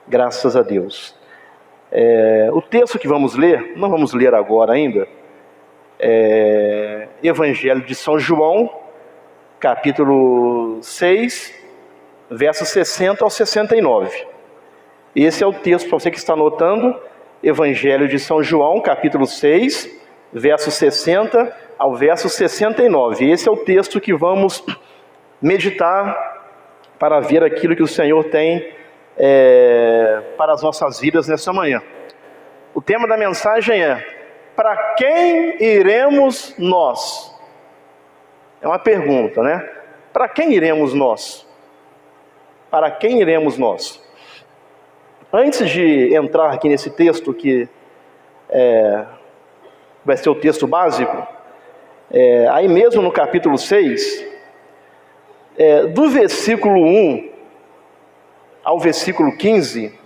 Graças a Deus. O texto que vamos ler, não vamos ler agora ainda, Evangelho de São João, capítulo 6, versos 60 ao 69. Esse é o texto para você que está anotando, Evangelho de São João, capítulo 6, versos 60 ao verso 69. Esse é o texto que vamos meditar para ver aquilo que o Senhor tem para as nossas vidas nessa manhã. O tema da mensagem é: para quem iremos nós? É uma pergunta, né? Para quem iremos nós? Para quem iremos nós? Antes de entrar aqui nesse texto, que vai ser o texto básico, aí mesmo no capítulo 6, do versículo 1 ao versículo 15,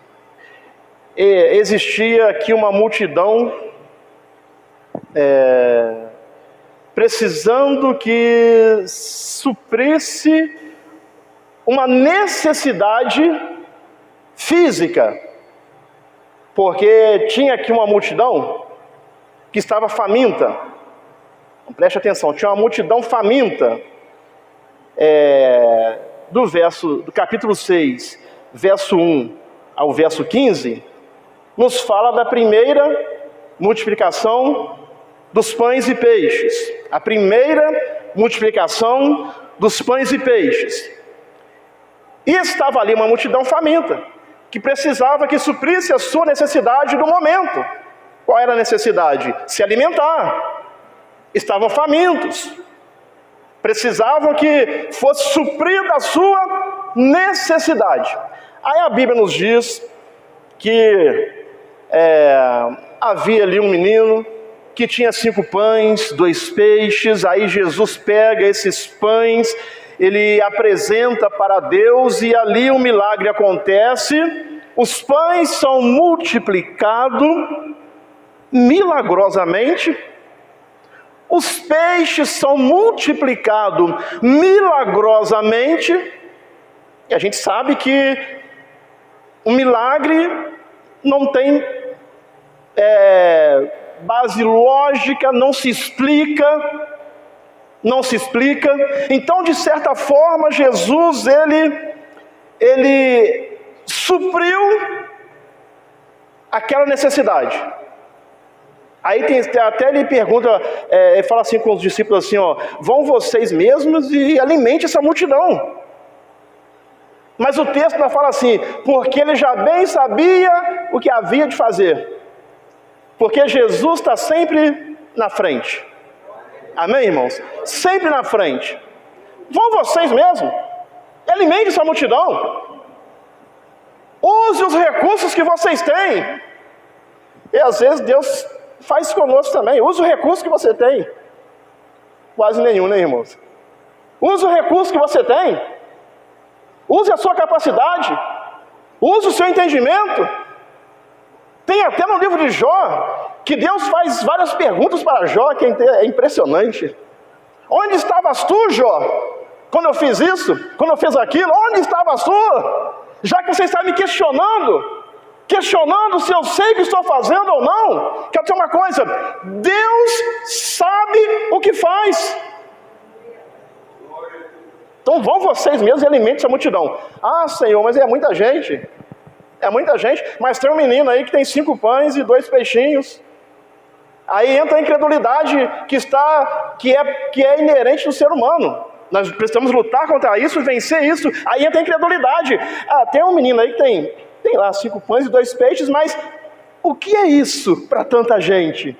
existia aqui uma multidão precisando que suprisse uma necessidade física, porque tinha aqui uma multidão que estava faminta. Preste atenção, tinha uma multidão faminta. Do capítulo 6, verso 1 ao verso 15, nos fala da primeira multiplicação dos pães e peixes. A primeira multiplicação dos pães e peixes. E estava ali uma multidão faminta, que precisava que suprisse a sua necessidade do momento. Qual era a necessidade? Se alimentar. Estavam famintos. Precisavam que fosse suprida a sua necessidade. Aí a Bíblia nos diz que havia ali um menino que tinha 5 pães, 2 peixes. Aí Jesus pega esses pães, ele apresenta para Deus e ali um milagre acontece. Os pães são multiplicados milagrosamente. Os peixes são multiplicados milagrosamente. E a gente sabe que o milagre não tem base lógica, não se explica. Então, de certa forma, Jesus, ele supriu aquela necessidade. Aí até ele pergunta, ele fala assim com os discípulos assim, vão vocês mesmos e alimente essa multidão. Mas o texto não fala assim, porque ele já bem sabia o que havia de fazer. Porque Jesus está sempre na frente. Amém, irmãos? Sempre na frente. Vão vocês mesmos, alimente essa multidão. Use os recursos que vocês têm. E às vezes Deus faz conosco também. Use o recurso que você tem. Quase nenhum, né, irmãos? Use o recurso que você tem. Use a sua capacidade. Use o seu entendimento. Tem até no livro de Jó, que Deus faz várias perguntas para Jó, que é impressionante. Onde estavas tu, Jó? Quando eu fiz isso? Quando eu fiz aquilo? Onde estavas tu? Já que você está me questionando se eu sei o que estou fazendo ou não. Quero dizer uma coisa, Deus sabe o que faz. Então vão vocês mesmos e alimentem essa multidão. Ah, Senhor, mas é muita gente. Mas tem um menino aí que tem 5 pães e 2 peixinhos. Aí entra a incredulidade que é inerente do ser humano. Nós precisamos lutar contra isso, vencer isso. Aí entra a incredulidade. Ah, tem um menino aí que tem lá 5 pães e 2 peixes, mas o que é isso para tanta gente?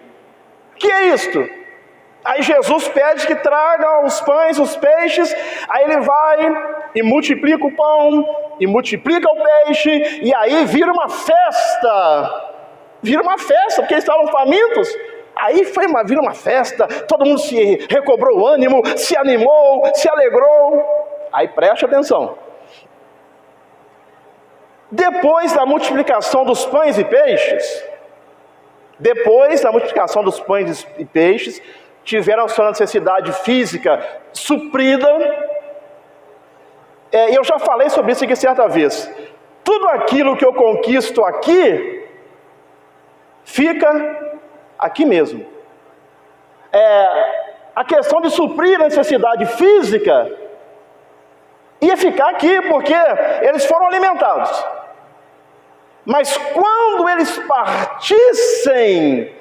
O que é isto? Aí Jesus pede que tragam os pães, os peixes. Aí ele vai e multiplica o pão e multiplica o peixe, e aí vira uma festa, porque eles estavam famintos. Aí vira uma festa, todo mundo se recobrou o ânimo, se animou, se alegrou. Aí preste atenção. Depois da multiplicação dos pães e peixes, tiveram a sua necessidade física suprida. Eu já falei sobre isso aqui certa vez. tudo aquilo que eu conquisto aqui, fica aqui mesmo. A questão de suprir a necessidade física ia ficar aqui, porque eles foram alimentados. Mas quando eles partissem,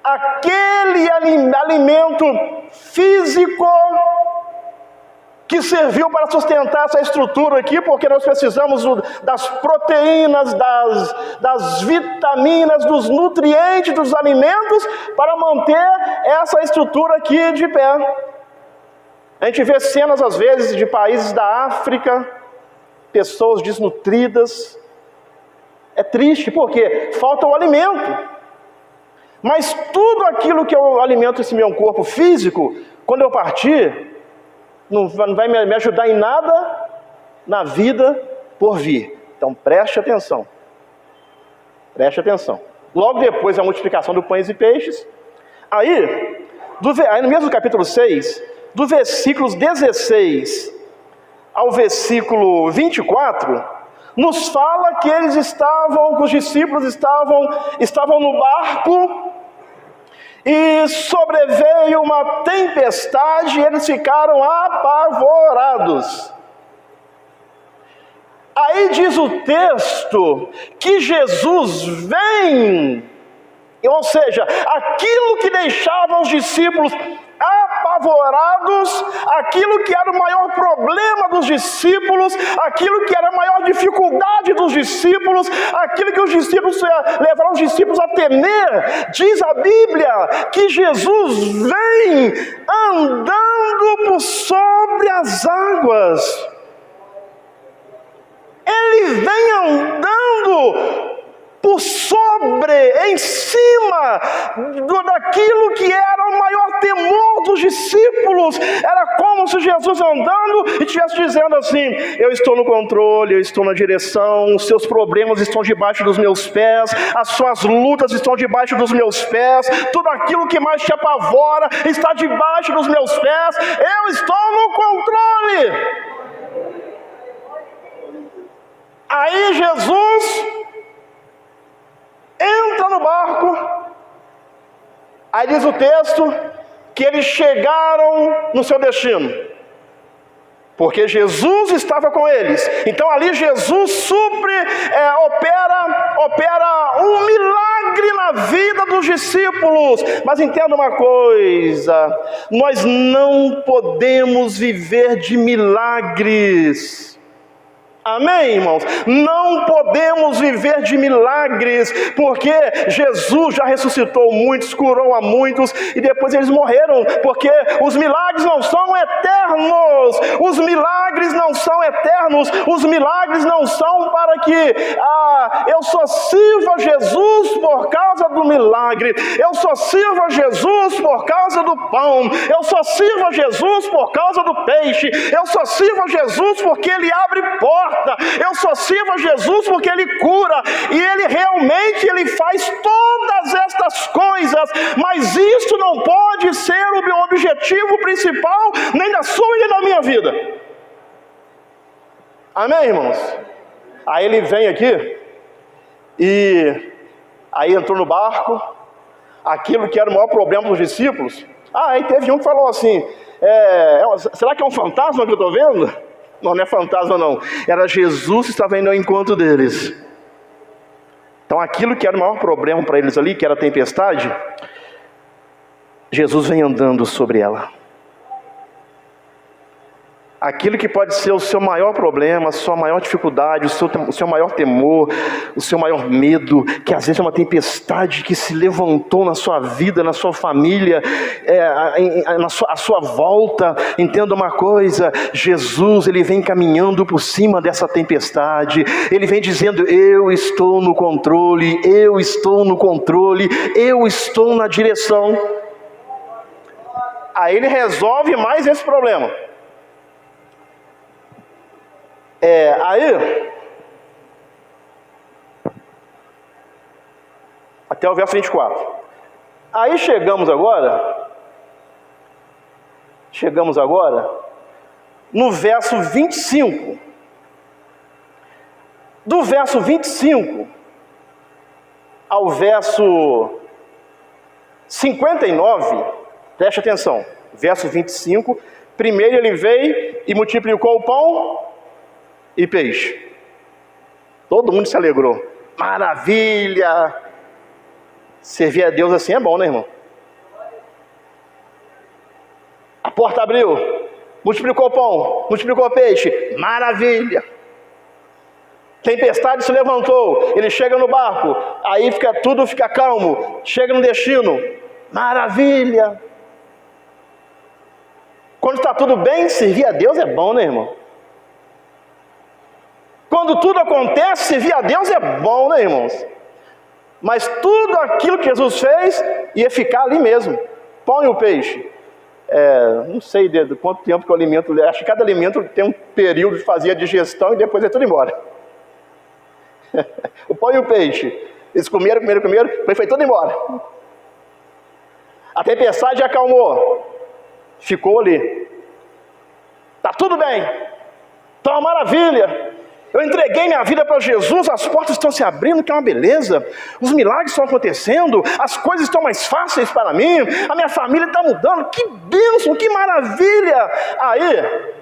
aquele alimento físico que serviu para sustentar essa estrutura aqui, porque nós precisamos das proteínas, das vitaminas, dos nutrientes, dos alimentos, para manter essa estrutura aqui de pé. A gente vê cenas, às vezes, de países da África, pessoas desnutridas. É triste, porque falta o alimento. Mas tudo aquilo que eu alimento esse meu corpo físico, quando eu partir, não vai me ajudar em nada na vida por vir. Então preste atenção. Preste atenção. Logo depois da multiplicação do pães e peixes, aí no mesmo capítulo 6, do versículos 16 ao versículo 24, nos fala que eles os discípulos estavam no barco, e sobreveio uma tempestade, e eles ficaram apavorados. Aí diz o texto que Jesus vem, ou seja, aquilo que deixava os discípulos apavorados, aquilo que era o maior problema dos discípulos, aquilo que era a maior dificuldade dos discípulos, aquilo que os discípulos levaram os discípulos a temer, diz a Bíblia que Jesus vem andando por sobre as águas. Ele vem andando por sobre, em cima daquilo que era o maior temor dos discípulos. Era como se Jesus andando e estivesse dizendo assim: eu estou no controle, eu estou na direção, os seus problemas estão debaixo dos meus pés, as suas lutas estão debaixo dos meus pés, tudo aquilo que mais te apavora está debaixo dos meus pés, eu estou no controle. Aí Jesus entra no barco. Aí diz o texto que eles chegaram no seu destino, porque Jesus estava com eles. Então ali Jesus opera um milagre na vida dos discípulos. Mas entenda uma coisa: nós não podemos viver de milagres. Amém, irmãos? Não podemos viver de milagres, porque Jesus já ressuscitou muitos, curou a muitos, e depois eles morreram, porque os milagres não são eternos. Os milagres não são eternos. Os milagres não são para que eu só sirva Jesus por causa do milagre, eu só sirva Jesus por causa do pão, eu só sirva Jesus por causa do peixe, eu só sirva Jesus porque Ele abre portas, eu só sirvo a Jesus porque Ele cura, e Ele realmente faz todas estas coisas, mas isso não pode ser o meu objetivo principal, nem da sua nem da minha vida. Amém, irmãos? Aí Ele vem aqui, e aí entrou no barco, aquilo que era o maior problema dos discípulos. Aí teve um que falou assim: será que é um fantasma que eu estou vendo? Não é fantasma não, era Jesus que estava indo ao encontro deles. Então aquilo que era o maior problema para eles ali, que era a tempestade, Jesus vem andando sobre ela. Aquilo que pode ser o seu maior problema, a sua maior dificuldade, o seu maior temor, o seu maior medo, que às vezes é uma tempestade que se levantou na sua vida, na sua família, à sua volta. Entenda uma coisa: Jesus, Ele vem caminhando por cima dessa tempestade, Ele vem dizendo: eu estou no controle, eu estou no controle, eu estou na direção. Aí Ele resolve mais esse problema. Aí, até o verso 24. Aí chegamos agora no verso 25. Do verso 25 ao verso 59, preste atenção, verso 25, primeiro ele veio e multiplicou o pão e peixe. Todo mundo se alegrou. Maravilha! Servir a Deus assim é bom, né, irmão? A porta abriu, multiplicou o pão, multiplicou o peixe. Maravilha! Tempestade se levantou, ele chega no barco, aí tudo fica calmo, chega no destino. Maravilha! Quando está tudo bem, servir a Deus é bom, né, irmão? Quando tudo acontece, servir a Deus é bom, né, irmãos? Mas tudo aquilo que Jesus fez ia ficar ali mesmo. Pão e o peixe. Não sei de quanto tempo que o alimento... Acho que cada alimento tem um período de fazer a digestão e depois é tudo embora. O pão e o peixe. Eles comeram, depois foi tudo embora. A tempestade acalmou. Ficou ali. Está tudo bem. Está uma maravilha. Eu entreguei minha vida para Jesus, as portas estão se abrindo, que é uma beleza. Os milagres estão acontecendo, as coisas estão mais fáceis para mim, a minha família está mudando, que bênção, que maravilha. Aí,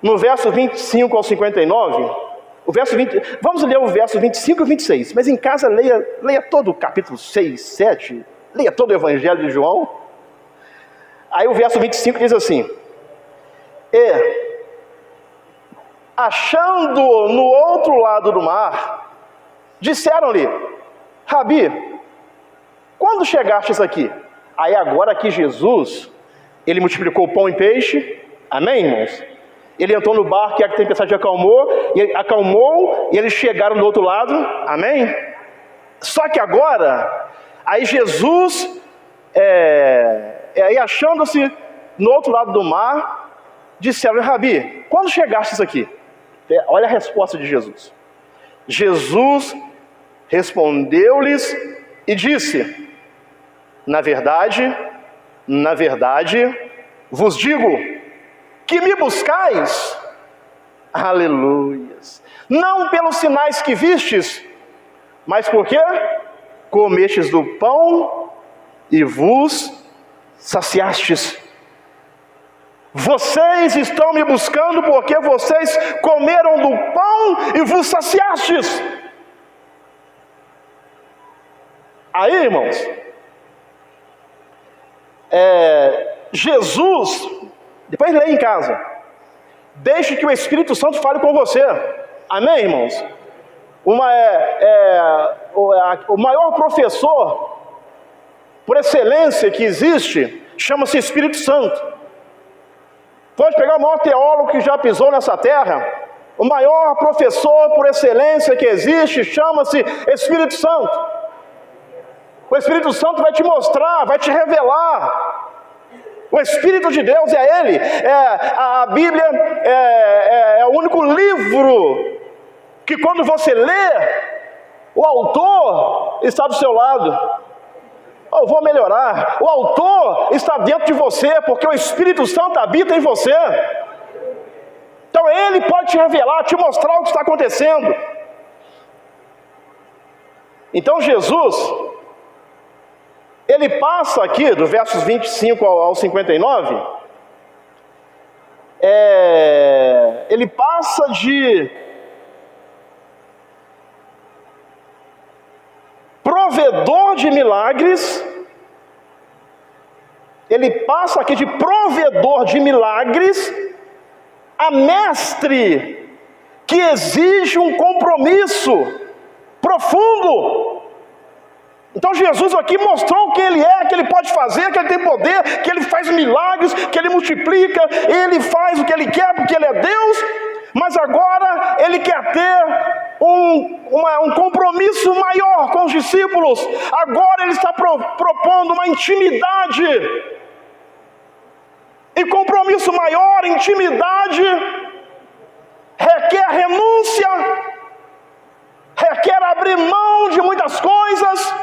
no verso 25 ao 59, vamos ler o verso 25 e 26, mas em casa leia todo o capítulo 6, 7, leia todo o Evangelho de João. Aí o verso 25 diz assim: achando-o no outro lado do mar, disseram-lhe: Rabi, quando chegastes aqui? Aí agora que Jesus, ele multiplicou pão e peixe, amém, irmãos? Ele entrou no barco e a tempestade acalmou, e eles chegaram do outro lado, amém? Só que agora, aí Jesus, aí achando-se no outro lado do mar, disseram: Rabi, quando chegastes aqui? Olha a resposta de Jesus. Jesus respondeu-lhes e disse: na verdade, vos digo que me buscais, aleluias, não pelos sinais que vistes, mas porque comestes do pão e vos saciastes. Vocês estão me buscando porque vocês comeram do pão e vos saciastes. Aí, irmãos, Jesus, depois leia em casa, deixe que o Espírito Santo fale com você, amém, irmãos? O maior professor por excelência que existe chama-se Espírito Santo. Pode pegar o maior teólogo que já pisou nessa terra, o maior professor por excelência que existe chama-se Espírito Santo. O Espírito Santo vai te mostrar, vai te revelar. O Espírito de Deus é Ele. A Bíblia é o único livro que quando você lê, o autor está do seu lado. Eu vou melhorar. O autor está dentro de você, porque o Espírito Santo habita em você. Então ele pode te revelar, te mostrar o que está acontecendo. Então Jesus, ele passa aqui, do versos 25 ao 59, ele passa de provedor de milagres, ele passa aqui de provedor de milagres a mestre que exige um compromisso profundo. Então Jesus aqui mostrou que ele que ele pode fazer, que ele tem poder, que ele faz milagres, que ele multiplica, ele faz o que ele quer porque ele é Deus, mas agora ele quer ter um compromisso maior com os discípulos. Agora ele está propondo uma intimidade. E compromisso maior, intimidade, requer renúncia, requer abrir mão de muitas coisas.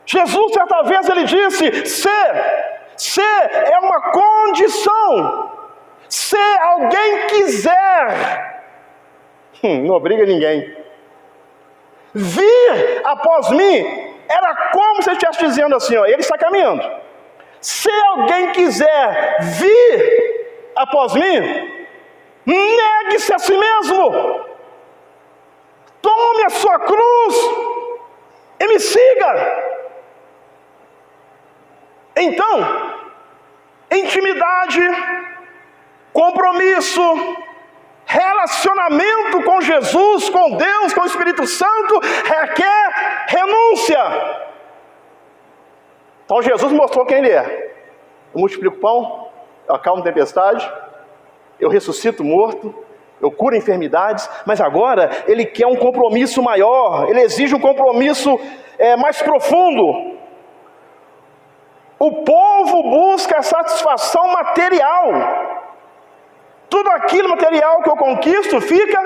Jesus, certa vez, ele disse: ser é uma condição. Se alguém quiser Não obriga ninguém. Vir após mim era como se ele estivesse dizendo assim, ó, ele está caminhando. Se alguém quiser vir após mim, negue-se a si mesmo. Tome a sua cruz e me siga. Então, intimidade, compromisso, relacionamento com Jesus, com Deus, com o Espírito Santo, requer renúncia. Então Jesus mostrou quem Ele é. Eu multiplico pão, eu acalmo tempestade, eu ressuscito morto, eu curo enfermidades, mas agora Ele quer um compromisso maior, Ele exige um compromisso mais profundo. O povo busca satisfação material. Tudo aquilo material que eu conquisto fica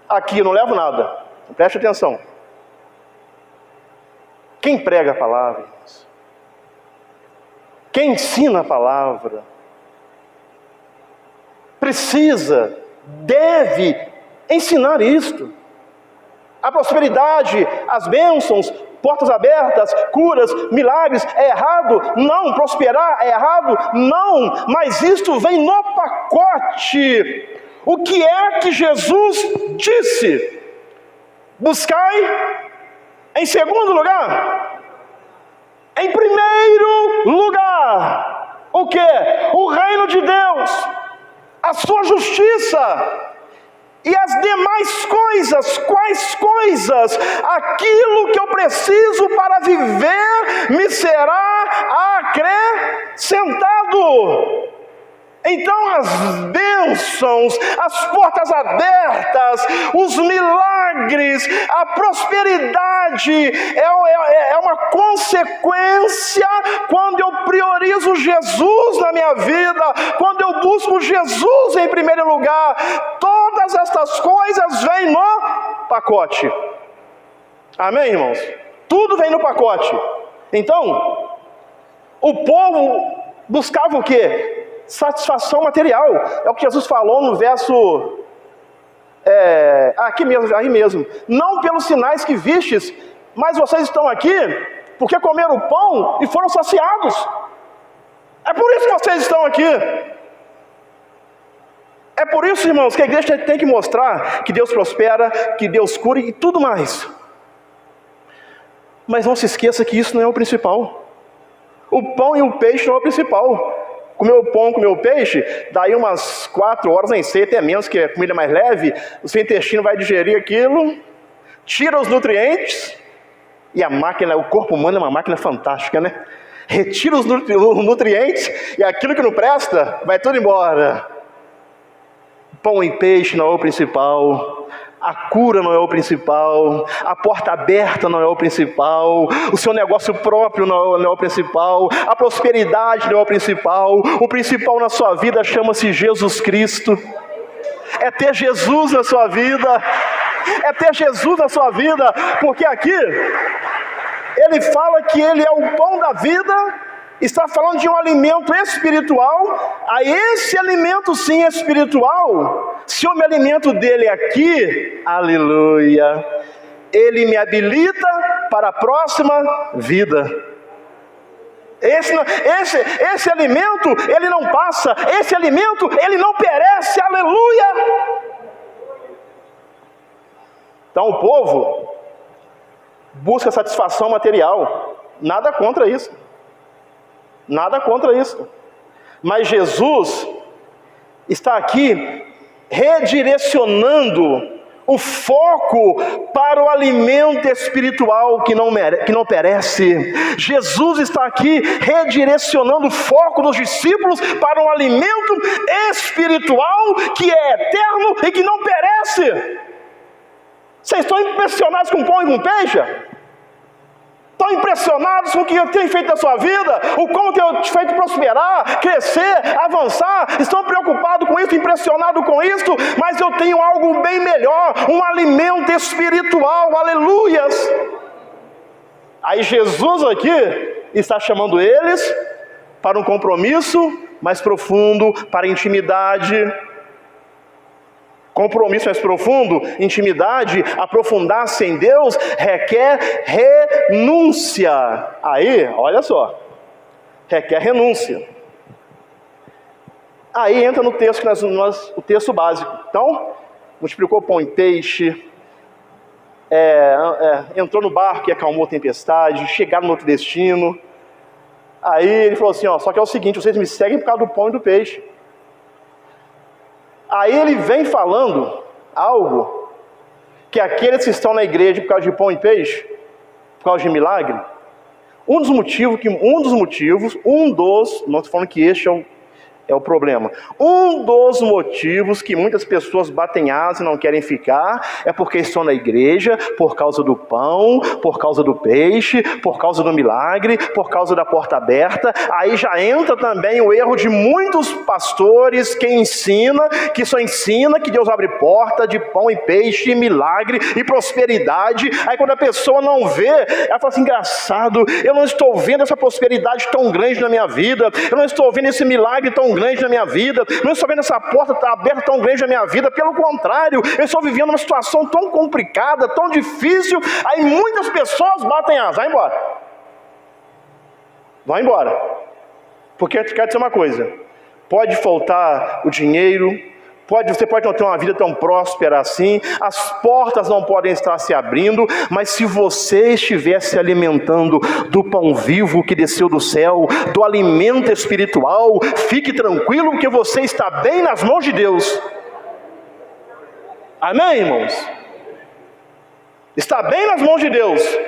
aqui, eu não levo nada. Preste atenção. Quem prega a palavra, irmãos? Quem ensina a palavra? Precisa, deve ensinar isto. A prosperidade, as bênçãos, portas abertas, curas, milagres, é errado? Não. Prosperar é errado? Não. Mas isto vem no pacote. O que é que Jesus disse? Buscai, em segundo lugar, em primeiro lugar, o que? O reino de Deus, a sua justiça. E as demais coisas, quais coisas? Aquilo que eu preciso para viver me será acrescentado. Então as bênçãos, as portas abertas, os milagres, a prosperidade é uma consequência quando eu priorizo Jesus na minha vida, quando eu busco Jesus em primeiro lugar. Todas estas coisas vêm no pacote. Amém, irmãos? Tudo vem no pacote. Então, o povo buscava o quê? Satisfação material. É o que Jesus falou no verso aqui mesmo. Não pelos sinais que vistes, mas vocês estão aqui porque comeram pão e foram saciados. É por isso que vocês estão aqui. É por isso, irmãos, que a igreja tem que mostrar que Deus prospera, que Deus cura e tudo mais. Mas não se esqueça que isso não é o principal. O pão e o peixe não é o principal. Comer o pão, comer o peixe, daí umas 4 horas, nem sei, até menos, que a comida é mais leve, o seu intestino vai digerir aquilo, tira os nutrientes, e a máquina, o corpo humano é uma máquina fantástica, né? Retira os nutrientes, e aquilo que não presta, vai tudo embora. Pão e peixe não é o principal. A cura não é o principal, a porta aberta não é o principal, o seu negócio próprio não é o principal, a prosperidade não é o principal na sua vida chama-se Jesus Cristo. É ter Jesus na sua vida, porque aqui, ele fala que ele é o pão da vida, está falando de um alimento espiritual. A esse alimento sim espiritual, se eu me alimento dele aqui, aleluia, ele me habilita para a próxima vida. Esse alimento, ele não passa, esse alimento, ele não perece, aleluia. Então o povo busca satisfação material, nada contra isso. Nada contra isso. Mas Jesus está aqui redirecionando o foco para o alimento espiritual que não perece. Jesus está aqui redirecionando o foco dos discípulos para um alimento espiritual que é eterno e que não perece. Vocês estão impressionados com pão e com peixe? Estão impressionados com o que eu tenho feito na sua vida? O como eu tenho te feito prosperar, crescer, avançar? Estão preocupados com isso, impressionados com isso? Mas eu tenho algo bem melhor, um alimento espiritual, aleluias. Aí Jesus aqui está chamando eles para um compromisso mais profundo, para a intimidade. Compromisso mais profundo, intimidade, aprofundar-se em Deus, requer renúncia. Aí, olha só, requer renúncia. Aí entra no texto, o texto básico. Então, multiplicou pão e peixe, entrou no barco e acalmou a tempestade, chegaram no outro destino. Aí ele falou assim, só que é o seguinte, vocês me seguem por causa do pão e do peixe. Aí ele vem falando algo que aqueles que estão na igreja por causa de pão e peixe, por causa de milagre, não estou falando que este é o problema. Um dos motivos que muitas pessoas batem asa e não querem ficar é porque estão na igreja por causa do pão, por causa do peixe, por causa do milagre, por causa da porta aberta. Aí já entra também o erro de muitos pastores que só ensina que Deus abre porta de pão e peixe, milagre e prosperidade. Aí quando a pessoa não vê, ela fala assim, engraçado, eu não estou vendo essa prosperidade tão grande na minha vida, eu não estou vendo esse milagre tão grande na minha vida, não estou vendo essa porta aberta tão grande na minha vida, pelo contrário, eu estou vivendo uma situação tão complicada, tão difícil. Aí muitas pessoas batem asa, vai embora, porque quero dizer uma coisa, pode faltar o dinheiro, você pode não ter uma vida tão próspera assim, as portas não podem estar se abrindo, mas se você estiver se alimentando do pão vivo que desceu do céu, do alimento espiritual, fique tranquilo, porque você está bem nas mãos de Deus. Amém, irmãos? Está bem nas mãos de Deus.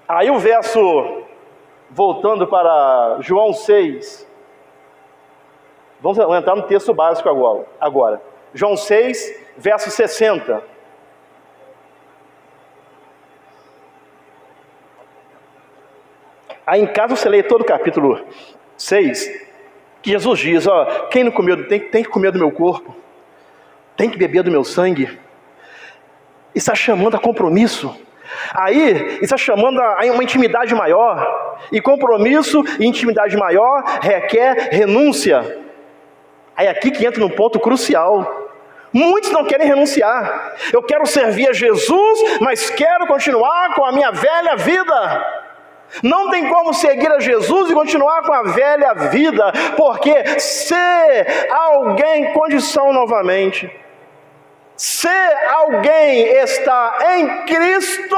Aí o verso, voltando para João 6, vamos entrar no texto básico agora. João 6, verso 60. Aí em casa você lê todo o capítulo 6, que Jesus diz, quem não comeu, tem que comer do meu corpo, tem que beber do meu sangue. Está chamando a compromisso. Aí está chamando a uma intimidade maior. E compromisso e intimidade maior requer renúncia. Aí aqui que entra num ponto crucial. Muitos não querem renunciar. Eu quero servir a Jesus, mas quero continuar com a minha velha vida. Não tem como seguir a Jesus e continuar com a velha vida, porque se alguém, condição novamente, se alguém está em Cristo,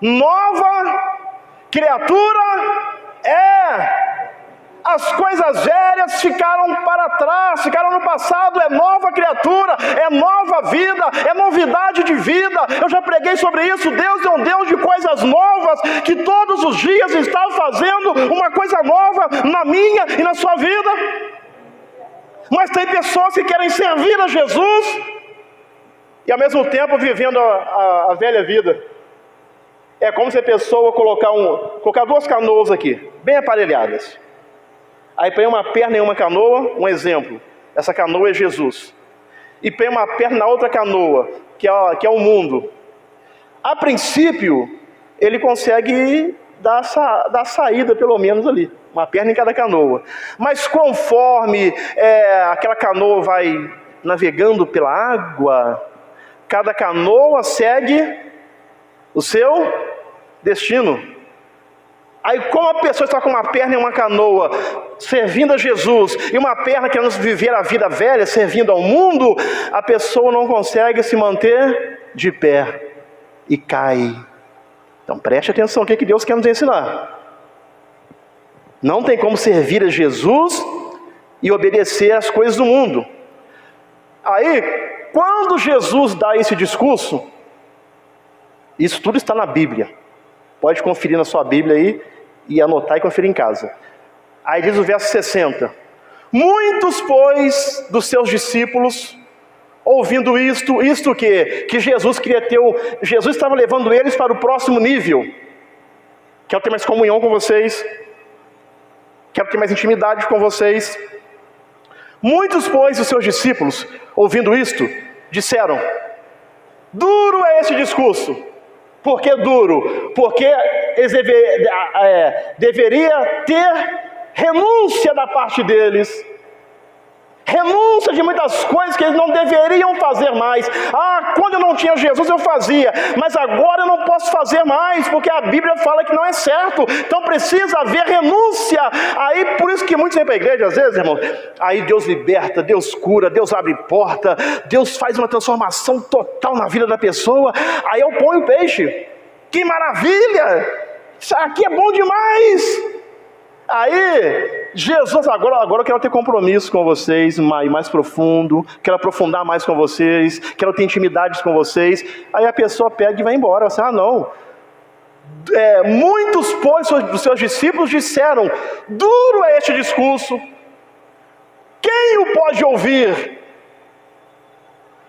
nova criatura é. As coisas velhas ficaram para trás, ficaram no passado, é nova criatura, é nova vida, é novidade de vida. Eu já preguei sobre isso. Deus é um Deus de coisas novas, que todos os dias está fazendo uma coisa nova na minha e na sua vida. Mas tem pessoas que querem servir a Jesus e ao mesmo tempo vivendo a velha vida. É como se a pessoa colocar duas canoas aqui, bem aparelhadas. Aí põe uma perna em uma canoa, um exemplo, essa canoa é Jesus. E põe uma perna na outra canoa, que é o mundo. A princípio, ele consegue dar a saída, pelo menos ali, uma perna em cada canoa. Mas conforme aquela canoa vai navegando pela água, cada canoa segue o seu destino. Aí como a pessoa está com uma perna em uma canoa, servindo a Jesus, e uma perna querendo viver a vida velha, servindo ao mundo, a pessoa não consegue se manter de pé e cai. Então preste atenção, o que Deus quer nos ensinar. Não tem como servir a Jesus e obedecer às coisas do mundo. Aí, quando Jesus dá esse discurso, isso tudo está na Bíblia. Pode conferir na sua Bíblia aí e anotar e conferir em casa. Aí diz o verso 60. Muitos, pois, dos seus discípulos, ouvindo isto que Jesus queria ter, Jesus estava levando eles para o próximo nível. Quero ter mais comunhão com vocês, quero ter mais intimidade com vocês. Muitos, pois, dos seus discípulos, ouvindo isto, disseram: duro é esse discurso. Por que duro? Porque eles deveria ter renúncia da parte deles. renúncia de muitas coisas que eles não deveriam fazer mais. Quando eu não tinha Jesus eu fazia, mas agora eu não posso fazer mais, porque a Bíblia fala que não é certo. Então precisa haver renúncia. Aí por isso que muitos vêm para a igreja às vezes, irmão, aí Deus liberta, Deus cura, Deus abre porta, Deus faz uma transformação total na vida da pessoa. Aí eu ponho o peixe, que maravilha, isso aqui é bom demais. Aí, Jesus, agora eu quero ter compromisso com vocês, mais profundo, quero aprofundar mais com vocês, quero ter intimidades com vocês. Aí a pessoa pega e vai embora. Você, não. Muitos, pois, dos seus discípulos disseram, duro é este discurso, quem o pode ouvir?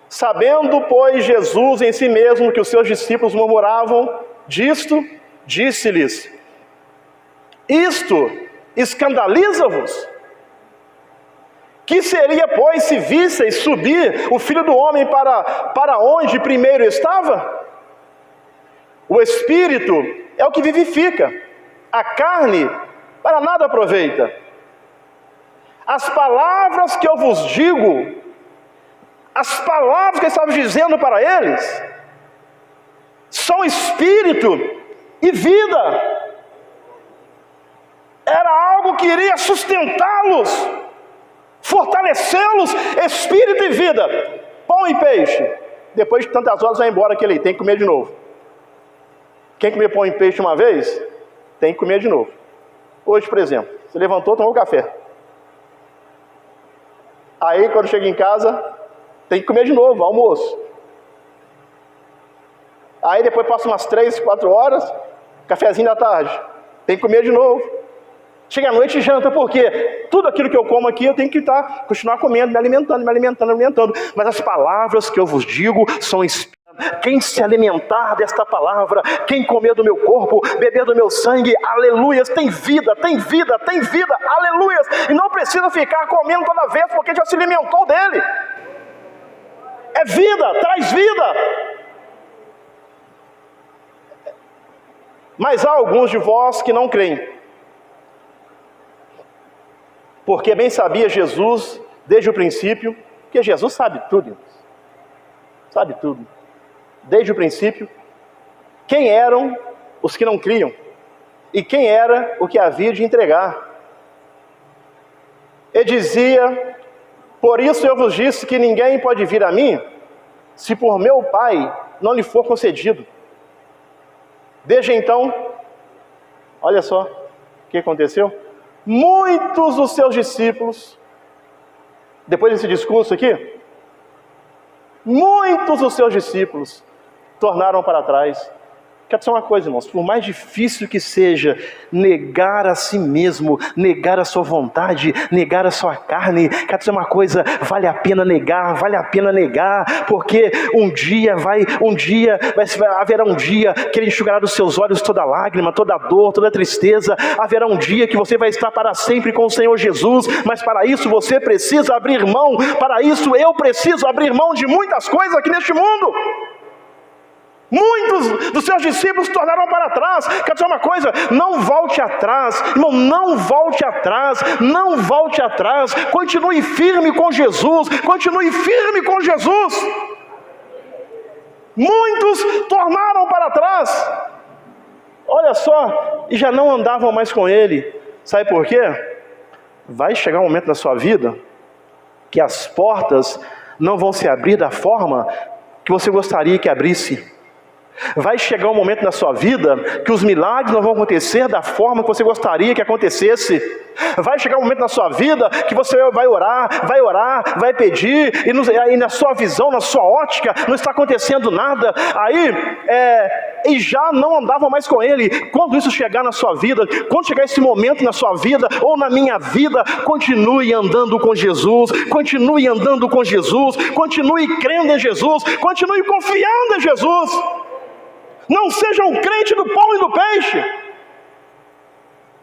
Sabendo, pois, Jesus em si mesmo que os seus discípulos murmuravam disto, disse-lhes, isto escandaliza-vos? Que seria, pois, se visseis subir o Filho do Homem para onde primeiro estava? O Espírito é o que vivifica, a carne para nada aproveita. As palavras que eu vos digo, as palavras que eu estava dizendo para eles, são Espírito e vida. Era algo que iria sustentá-los, fortalecê-los, espírito e vida. Pão e peixe. Depois de tantas horas vai embora aquele aí, tem que comer de novo. Quem comer pão e peixe uma vez, tem que comer de novo. Hoje, por exemplo, você levantou, tomou café. Aí, quando chega em casa, tem que comer de novo, almoço. Aí depois passa umas 3, 4 horas, cafezinho da tarde, tem que comer de novo. Chega à noite e janta, porque tudo aquilo que eu como aqui, eu tenho que continuar comendo, me alimentando. Mas as palavras que eu vos digo são espíritos. Quem se alimentar desta palavra, quem comer do meu corpo, beber do meu sangue, aleluias, tem vida, aleluias. E não precisa ficar comendo toda vez, porque já se alimentou dele. É vida, traz vida. Mas há alguns de vós que não creem. Porque bem sabia Jesus, desde o princípio, que Jesus sabe tudo, sabe tudo, desde o princípio, quem eram os que não criam, e quem era o que havia de entregar. Ele dizia, por isso eu vos disse que ninguém pode vir a mim, se por meu Pai não lhe for concedido. Desde então, olha só o que aconteceu. Muitos dos seus discípulos, depois desse discurso aqui, muitos dos seus discípulos tornaram para trás. Quero dizer uma coisa, irmãos, por mais difícil que seja negar a si mesmo, negar a sua vontade, negar a sua carne, quero dizer uma coisa, vale a pena negar, porque haverá um dia que Ele enxugará dos seus olhos toda lágrima, toda dor, toda tristeza. Haverá um dia que você vai estar para sempre com o Senhor Jesus, mas para isso você precisa abrir mão, para isso eu preciso abrir mão de muitas coisas aqui neste mundo. Muitos dos seus discípulos tornaram para trás. Quer dizer uma coisa, não volte atrás, irmão, não volte atrás, continue firme com Jesus, Muitos tornaram para trás, olha só, e já não andavam mais com Ele. Sabe por quê? Vai chegar um momento na sua vida que as portas não vão se abrir da forma que você gostaria que abrisse. Vai chegar um momento na sua vida que os milagres não vão acontecer da forma que você gostaria que acontecesse. Vai chegar um momento na sua vida que você vai orar, vai pedir, e na sua visão, na sua ótica, não está acontecendo nada. E já não andavam mais com Ele. Quando isso chegar na sua vida, quando chegar esse momento na sua vida, ou na minha vida, continue andando com Jesus, continue crendo em Jesus, continue confiando em Jesus. Não seja um crente do pão e do peixe.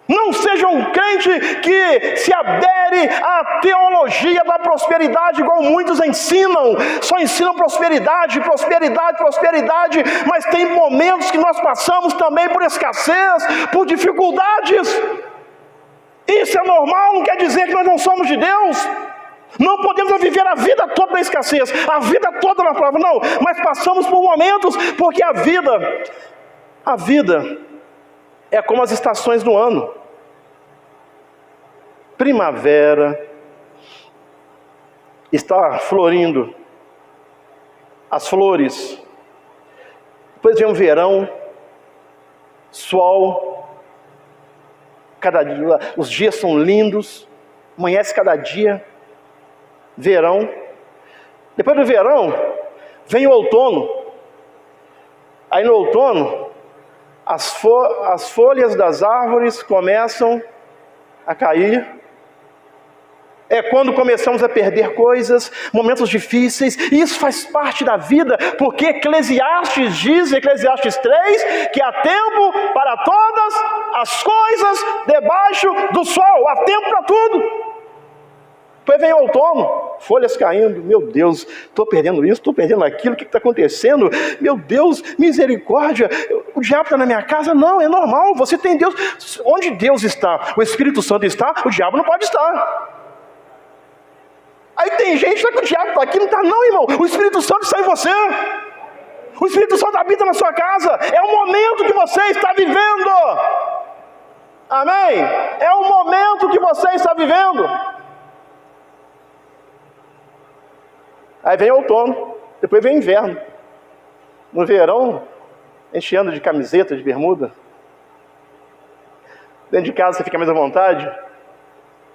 Não seja um crente que se adere à teologia da prosperidade, igual muitos ensinam. Só ensinam prosperidade, mas tem momentos que nós passamos também por escassez, por dificuldades. Isso é normal, não quer dizer que nós não somos de Deus. Não podemos viver a vida toda na escassez, a vida toda na prova, não. Mas passamos por momentos, porque a vida é como as estações do ano. Primavera, está florindo as flores. Depois vem o verão, sol. Cada dia, os dias são lindos, amanhece cada dia. Verão. Depois do verão, vem o outono. Aí no outono, as folhas das árvores começam a cair. É quando começamos a perder coisas, momentos difíceis, e isso faz parte da vida, porque Eclesiastes diz, Eclesiastes 3, que há tempo para todas as coisas debaixo do sol, há tempo para tudo. Depois vem o outono, folhas caindo, meu Deus, estou perdendo isso, estou perdendo aquilo, o que está acontecendo? Meu Deus, misericórdia, o diabo está na minha casa? Não, é normal, você tem Deus. Onde Deus está, o Espírito Santo está, o diabo não pode estar. Aí tem gente que o diabo está aqui, não está não, irmão, o Espírito Santo está em você. O Espírito Santo habita na sua casa, é o momento que você está vivendo. Amém? É o momento que você está vivendo. Aí vem outono, depois vem inverno. No verão, a gente anda de camiseta, de bermuda. Dentro de casa você fica mais à vontade.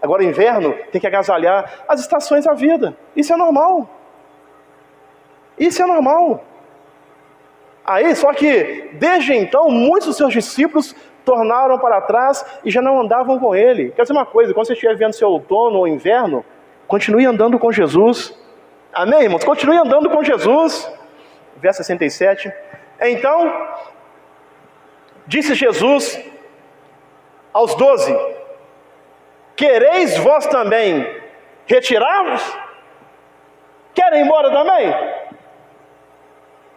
Agora inverno, tem que agasalhar. As estações da vida, isso é normal. Isso é normal. Aí, só que, desde então, muitos dos seus discípulos tornaram para trás e já não andavam com ele. Quer dizer uma coisa, quando você estiver vendo seu outono ou inverno, continue andando com Jesus. Amém, irmãos? Continue andando com Jesus. Verso 67. Então, disse Jesus aos 12: quereis vós também retirar-vos? Querem ir embora também?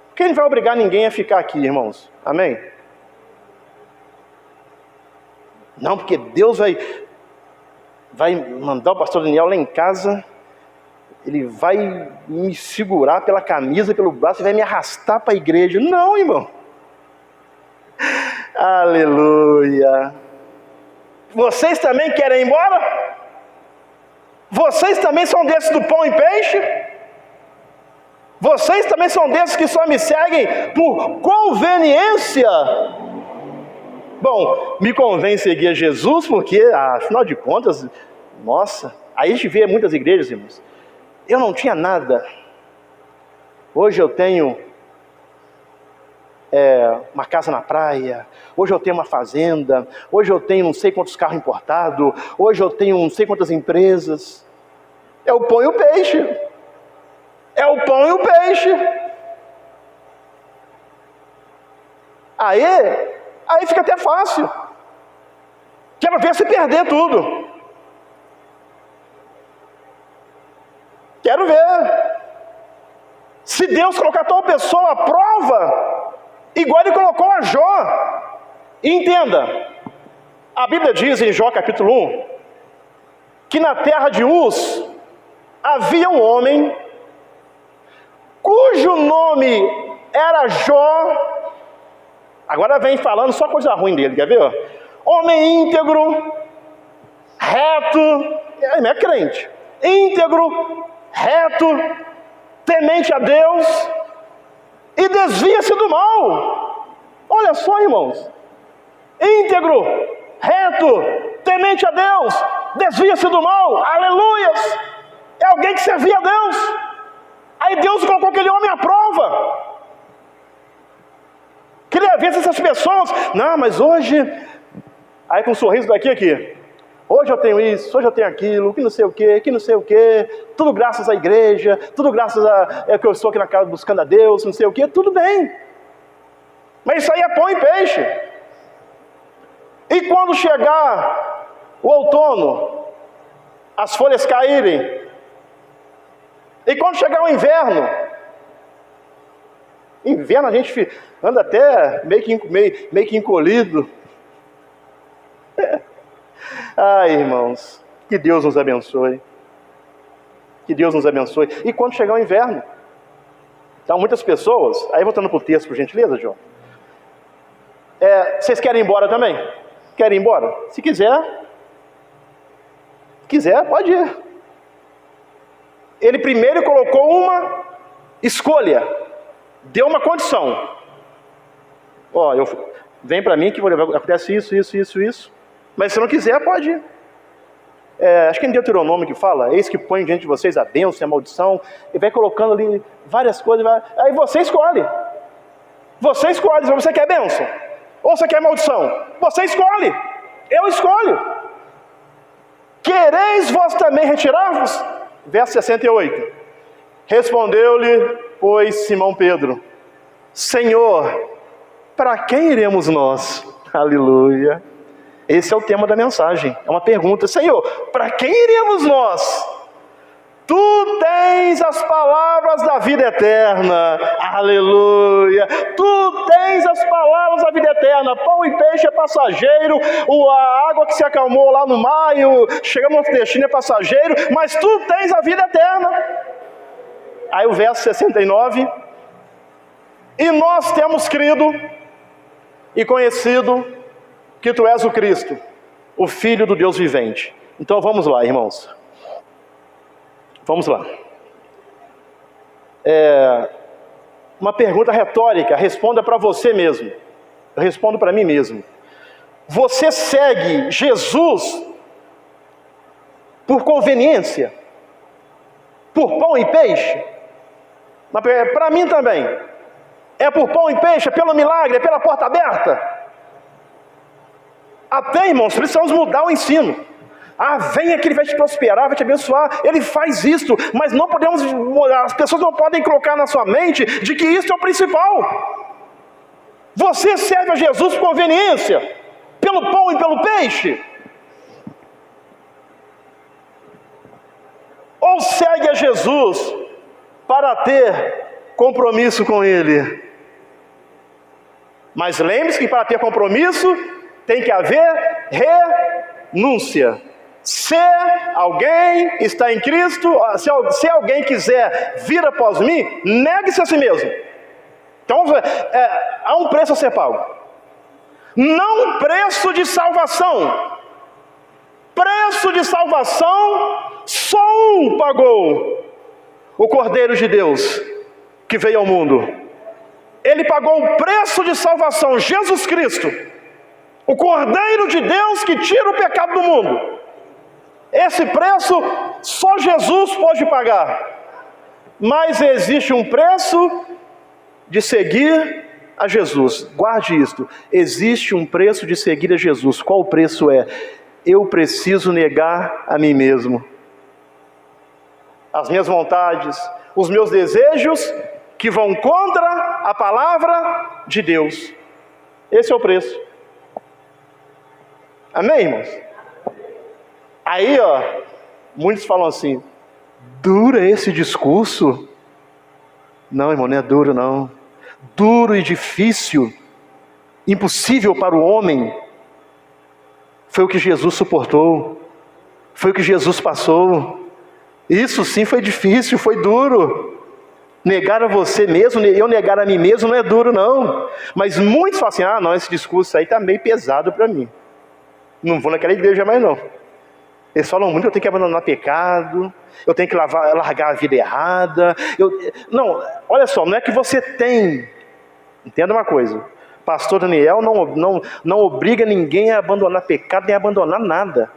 Porque ele não vai obrigar ninguém a ficar aqui, irmãos. Amém? Não, porque Deus vai mandar o pastor Daniel lá em casa. Ele vai me segurar pela camisa, pelo braço, e vai me arrastar para a igreja. Não, irmão. Aleluia. Vocês também querem ir embora? Vocês também são desses do pão e peixe? Vocês também são desses que só me seguem por conveniência? Bom, me convém seguir a Jesus porque, afinal de contas, nossa, aí a gente vê muitas igrejas, irmãos. Eu não tinha nada. Hoje eu tenho uma casa na praia. Hoje eu tenho uma fazenda. Hoje eu tenho não sei quantos carros importados. Hoje eu tenho não sei quantas empresas. É o pão e o peixe. É o pão e o peixe. Aí fica até fácil. Quero ver se perder tudo. Quero ver. Se Deus colocar tal pessoa à prova, igual ele colocou a Jó. E entenda, a Bíblia diz em Jó capítulo 1, que na terra de Uz, havia um homem, cujo nome era Jó. Agora vem falando só coisa ruim dele, quer ver? Homem íntegro, reto, é crente, íntegro, reto, temente a Deus, e desvia-se do mal. Olha só, irmãos, íntegro, reto, temente a Deus, desvia-se do mal, aleluias. É alguém que servia a Deus. Aí Deus colocou aquele homem à prova. Queria ver se essas pessoas, não, mas hoje, aí com um sorriso daqui aqui, hoje eu tenho isso, hoje eu tenho aquilo, que não sei o que, tudo graças à igreja, tudo graças a que eu estou aqui na casa buscando a Deus, não sei o que, tudo bem. Mas isso aí é pão e peixe. E quando chegar o outono, as folhas caírem, e quando chegar o inverno a gente anda até meio que encolhido. Ai, irmãos, que Deus nos abençoe. Que Deus nos abençoe. E quando chegar o inverno? Então, muitas pessoas... Aí, voltando para o texto, por gentileza, João. Vocês querem ir embora também? Querem ir embora? Se quiser, pode ir. Ele primeiro colocou uma escolha. Deu uma condição. Vem para mim que acontece isso. Mas se não quiser, pode ir. Acho que em Deuteronômio que fala, eis que põe diante de vocês a bênção e a maldição, e vai colocando ali várias coisas, aí você escolhe. Você escolhe se você quer bênção, ou você quer maldição. Você escolhe, eu escolho. Quereis vós também retirar-vos? Verso 68. Respondeu-lhe, pois, Simão Pedro, Senhor, para quem iremos nós? Aleluia. Esse é o tema da mensagem. É uma pergunta. Senhor, para quem iremos nós? Tu tens as palavras da vida eterna. Aleluia. Tu tens as palavras da vida eterna. Pão e peixe é passageiro. A água que se acalmou lá no mar, chegamos ao nosso destino é passageiro. Mas tu tens a vida eterna. Aí o verso 69. E nós temos crido e conhecido que tu és o Cristo, o Filho do Deus vivente. Então vamos lá, irmãos. Vamos lá. Uma pergunta retórica, responda para você mesmo. Eu respondo para mim mesmo. Você segue Jesus por conveniência? Por pão e peixe? Para mim também. É por pão e peixe, é pelo milagre, é pela porta aberta? Até, irmãos, precisamos mudar o ensino. Venha que Ele vai te prosperar, vai te abençoar. Ele faz isso, mas não podemos, as pessoas não podem colocar na sua mente de que isso é o principal. Você serve a Jesus por conveniência, pelo pão e pelo peixe? Ou segue a Jesus para ter compromisso com Ele? Mas lembre-se que para ter compromisso tem que haver renúncia. Se alguém está em Cristo, se alguém quiser vir após mim, negue-se a si mesmo. Então, há um preço a ser pago. Não preço de salvação. Preço de salvação, só um pagou. O Cordeiro de Deus, que veio ao mundo. Ele pagou o preço de salvação, Jesus Cristo. O Cordeiro de Deus que tira o pecado do mundo. Esse preço só Jesus pode pagar. Mas existe um preço de seguir a Jesus. Guarde isto. Existe um preço de seguir a Jesus. Qual o preço é? Eu preciso negar a mim mesmo. As minhas vontades, os meus desejos que vão contra a palavra de Deus. Esse é o preço. Amém, irmãos? Aí, muitos falam assim, duro é esse discurso? Não, irmão, não é duro não. Duro e difícil, impossível para o homem, foi o que Jesus suportou, foi o que Jesus passou. Isso sim foi difícil, foi duro. Negar a você mesmo, eu negar a mim mesmo não é duro não. Mas muitos falam assim, não, esse discurso aí está meio pesado para mim. Não vou naquela igreja mais não. Eles falam muito, eu tenho que abandonar pecado, eu tenho que largar a vida errada. Não, olha só, não é que você tem. Entenda uma coisa. Pastor Daniel não obriga ninguém a abandonar pecado, nem a abandonar nada.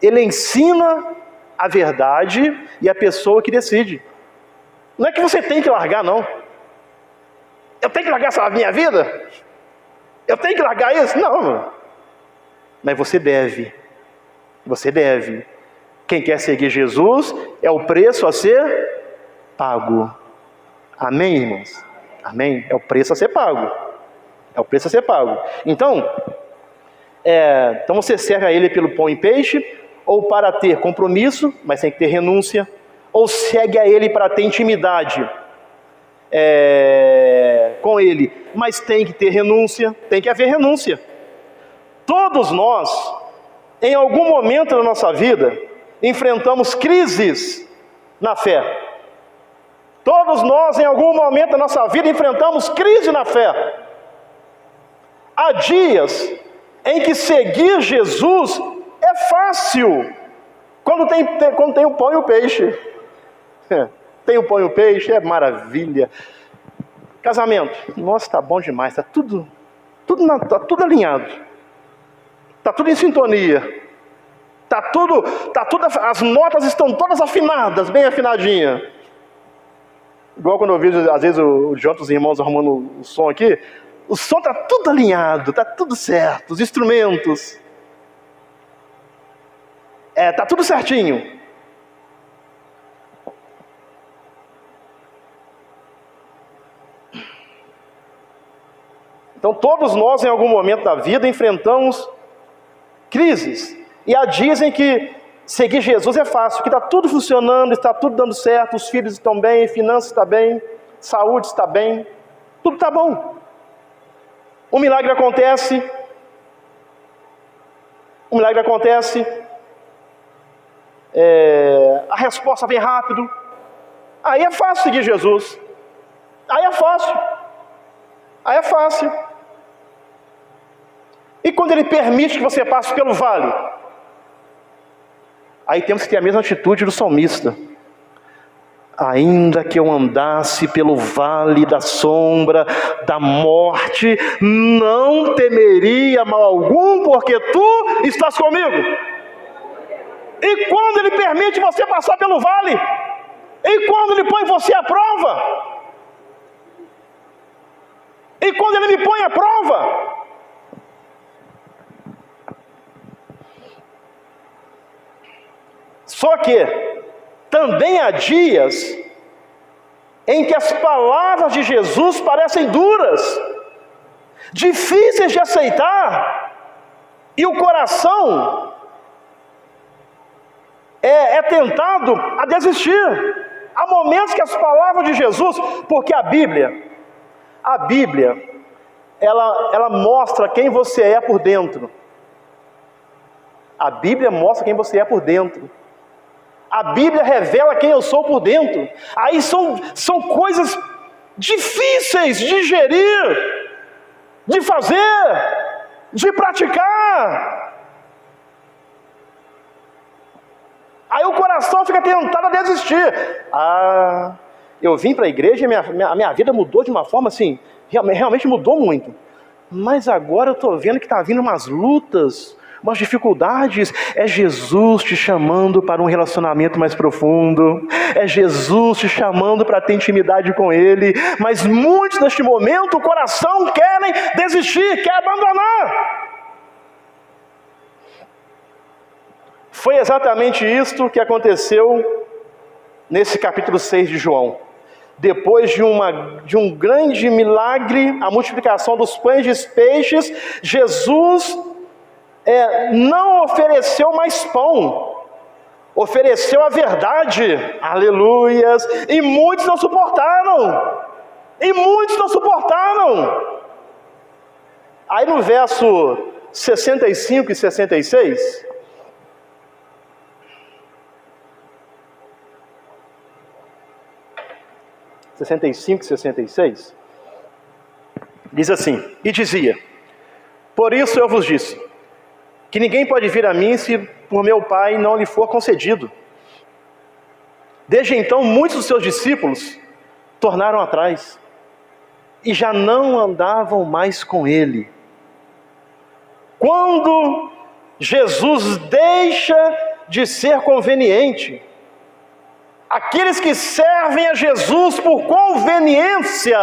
Ele ensina a verdade e a pessoa que decide. Não é que você tem que largar, não. Eu tenho que largar essa minha vida? Eu tenho que largar isso? Não. Mas você deve. Você deve. Quem quer seguir Jesus, é o preço a ser pago. Amém, irmãos? Amém? É o preço a ser pago. É o preço a ser pago. Então você serve a Ele pelo pão e peixe, ou para ter compromisso, mas tem que ter renúncia, ou segue a Ele para ter intimidade com Ele, mas tem que ter renúncia, tem que haver renúncia. Todos nós, em algum momento da nossa vida, enfrentamos crises na fé. Todos nós, em algum momento da nossa vida, enfrentamos crise na fé. Há dias em que seguir Jesus é fácil, quando tem o pão e o peixe. Tem o pão e o peixe, é maravilha. Casamento, nossa, está bom demais, está tudo alinhado, está tudo em sintonia, as notas estão todas afinadas, bem afinadinhas. Igual quando eu vejo, às vezes, o Jonathan, os irmãos arrumando o som aqui, o som está tudo alinhado, está tudo certo, os instrumentos, está tudo certinho. Então todos nós, em algum momento da vida, enfrentamos crises. E há dias em que seguir Jesus é fácil, que está tudo funcionando, está tudo dando certo, os filhos estão bem, finanças estão bem, saúde está bem, tudo está bom. Um milagre acontece, a resposta vem rápido, aí é fácil seguir Jesus, aí é fácil. E quando Ele permite que você passe pelo vale, aí temos que ter a mesma atitude do salmista. Ainda que eu andasse pelo vale da sombra da morte, não temeria mal algum, porque Tu estás comigo. E quando Ele permite você passar pelo vale, e quando Ele põe você à prova, e quando Ele me põe à prova, só que também há dias em que as palavras de Jesus parecem duras, difíceis de aceitar, e o coração é tentado a desistir. Há momentos que as palavras de Jesus, porque a Bíblia, ela mostra quem você é por dentro. A Bíblia mostra quem você é por dentro. A Bíblia revela quem eu sou por dentro. Aí são coisas difíceis de digerir, de fazer, de praticar. Aí o coração fica tentado a desistir. Eu vim para a igreja e a minha vida mudou de uma forma assim, realmente mudou muito. Mas agora eu estou vendo que está vindo umas lutas, umas dificuldades. É Jesus te chamando para um relacionamento mais profundo. É Jesus te chamando para ter intimidade com Ele. Mas muitos neste momento, o coração querem desistir, quer abandonar. Foi exatamente isto que aconteceu nesse capítulo 6 de João. Depois de um grande milagre, a multiplicação dos pães e dos peixes, Jesus não ofereceu mais pão, ofereceu a verdade, aleluias, e muitos não suportaram, Aí no verso 65 e 66, diz assim: e dizia: por isso eu vos disse, que ninguém pode vir a mim se por meu Pai não lhe for concedido. Desde então muitos dos seus discípulos tornaram atrás, e já não andavam mais com Ele. Quando Jesus deixa de ser conveniente, aqueles que servem a Jesus por conveniência,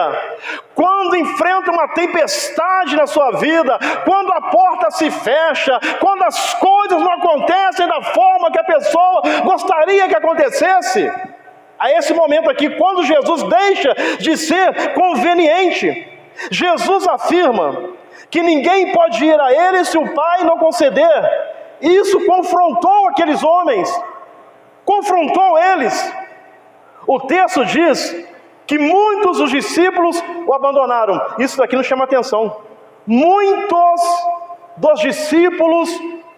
quando enfrentam uma tempestade na sua vida, quando a porta se fecha, quando as coisas não acontecem da forma que a pessoa gostaria que acontecesse, a esse momento aqui, quando Jesus deixa de ser conveniente, Jesus afirma que ninguém pode ir a Ele se o Pai não conceder. Isso confrontou aqueles homens, confrontou eles. O texto diz que muitos dos discípulos o abandonaram. Isso daqui nos chama atenção. Muitos dos discípulos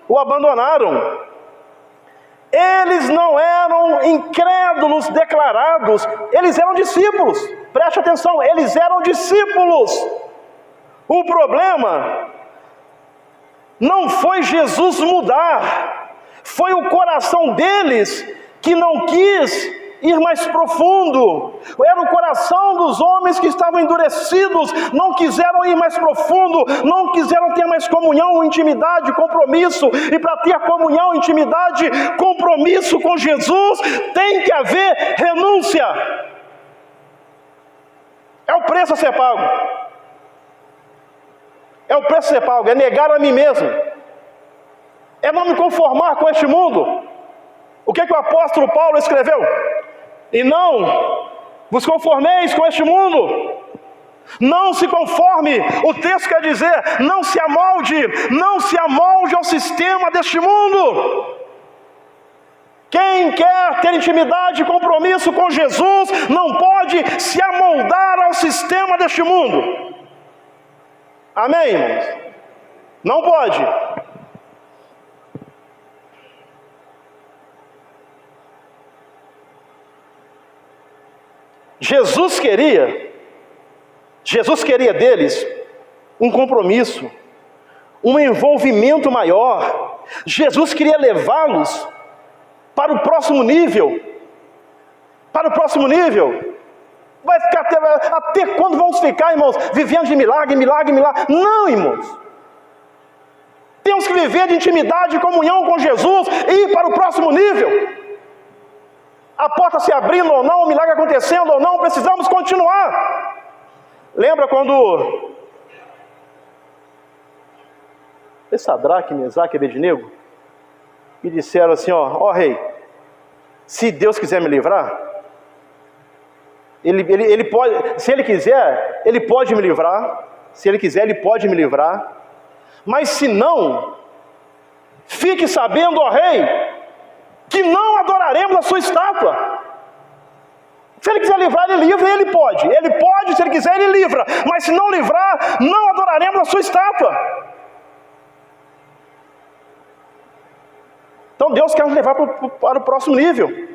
o abandonaram. Eles não eram incrédulos declarados, eles eram discípulos. Preste atenção, eles eram discípulos. O problema não foi Jesus mudar, foi o coração deles que não quis ir mais profundo. Era o coração dos homens que estavam endurecidos, não quiseram ir mais profundo, não quiseram ter mais comunhão, intimidade, compromisso. E para ter comunhão, intimidade, compromisso com Jesus, tem que haver renúncia. É o preço a ser pago. É o preço a ser pago, é negar a mim mesmo. É não me conformar com este mundo. O que o apóstolo Paulo escreveu? E não vos conformeis com este mundo. Não se conforme. O texto quer dizer, não se amolde ao sistema deste mundo. Quem quer ter intimidade e compromisso com Jesus, não pode se amoldar ao sistema deste mundo. Amém, irmãos? Não pode. Jesus queria deles um compromisso, um envolvimento maior. Jesus queria levá-los para o próximo nível. Para o próximo nível. Vai ficar até quando vamos ficar, irmãos, vivendo de milagre, milagre, milagre? Não, irmãos. Temos que viver de intimidade e comunhão com Jesus e ir para o próximo nível. A porta se abrindo ou não, o milagre acontecendo ou não, precisamos continuar. Lembra quando Sadraque, Mesaque e Abednego me disseram assim, ó rei, se Deus quiser me livrar, ele pode, se Ele quiser, Ele pode me livrar. Se Ele quiser, Ele pode me livrar. Mas se não, fique sabendo, ó rei, que não adoraremos a sua estátua. Se Ele quiser livrar, Ele livra, Ele pode, se Ele quiser, Ele livra. Mas se não livrar, não adoraremos a sua estátua. Então Deus quer nos levar para o próximo nível.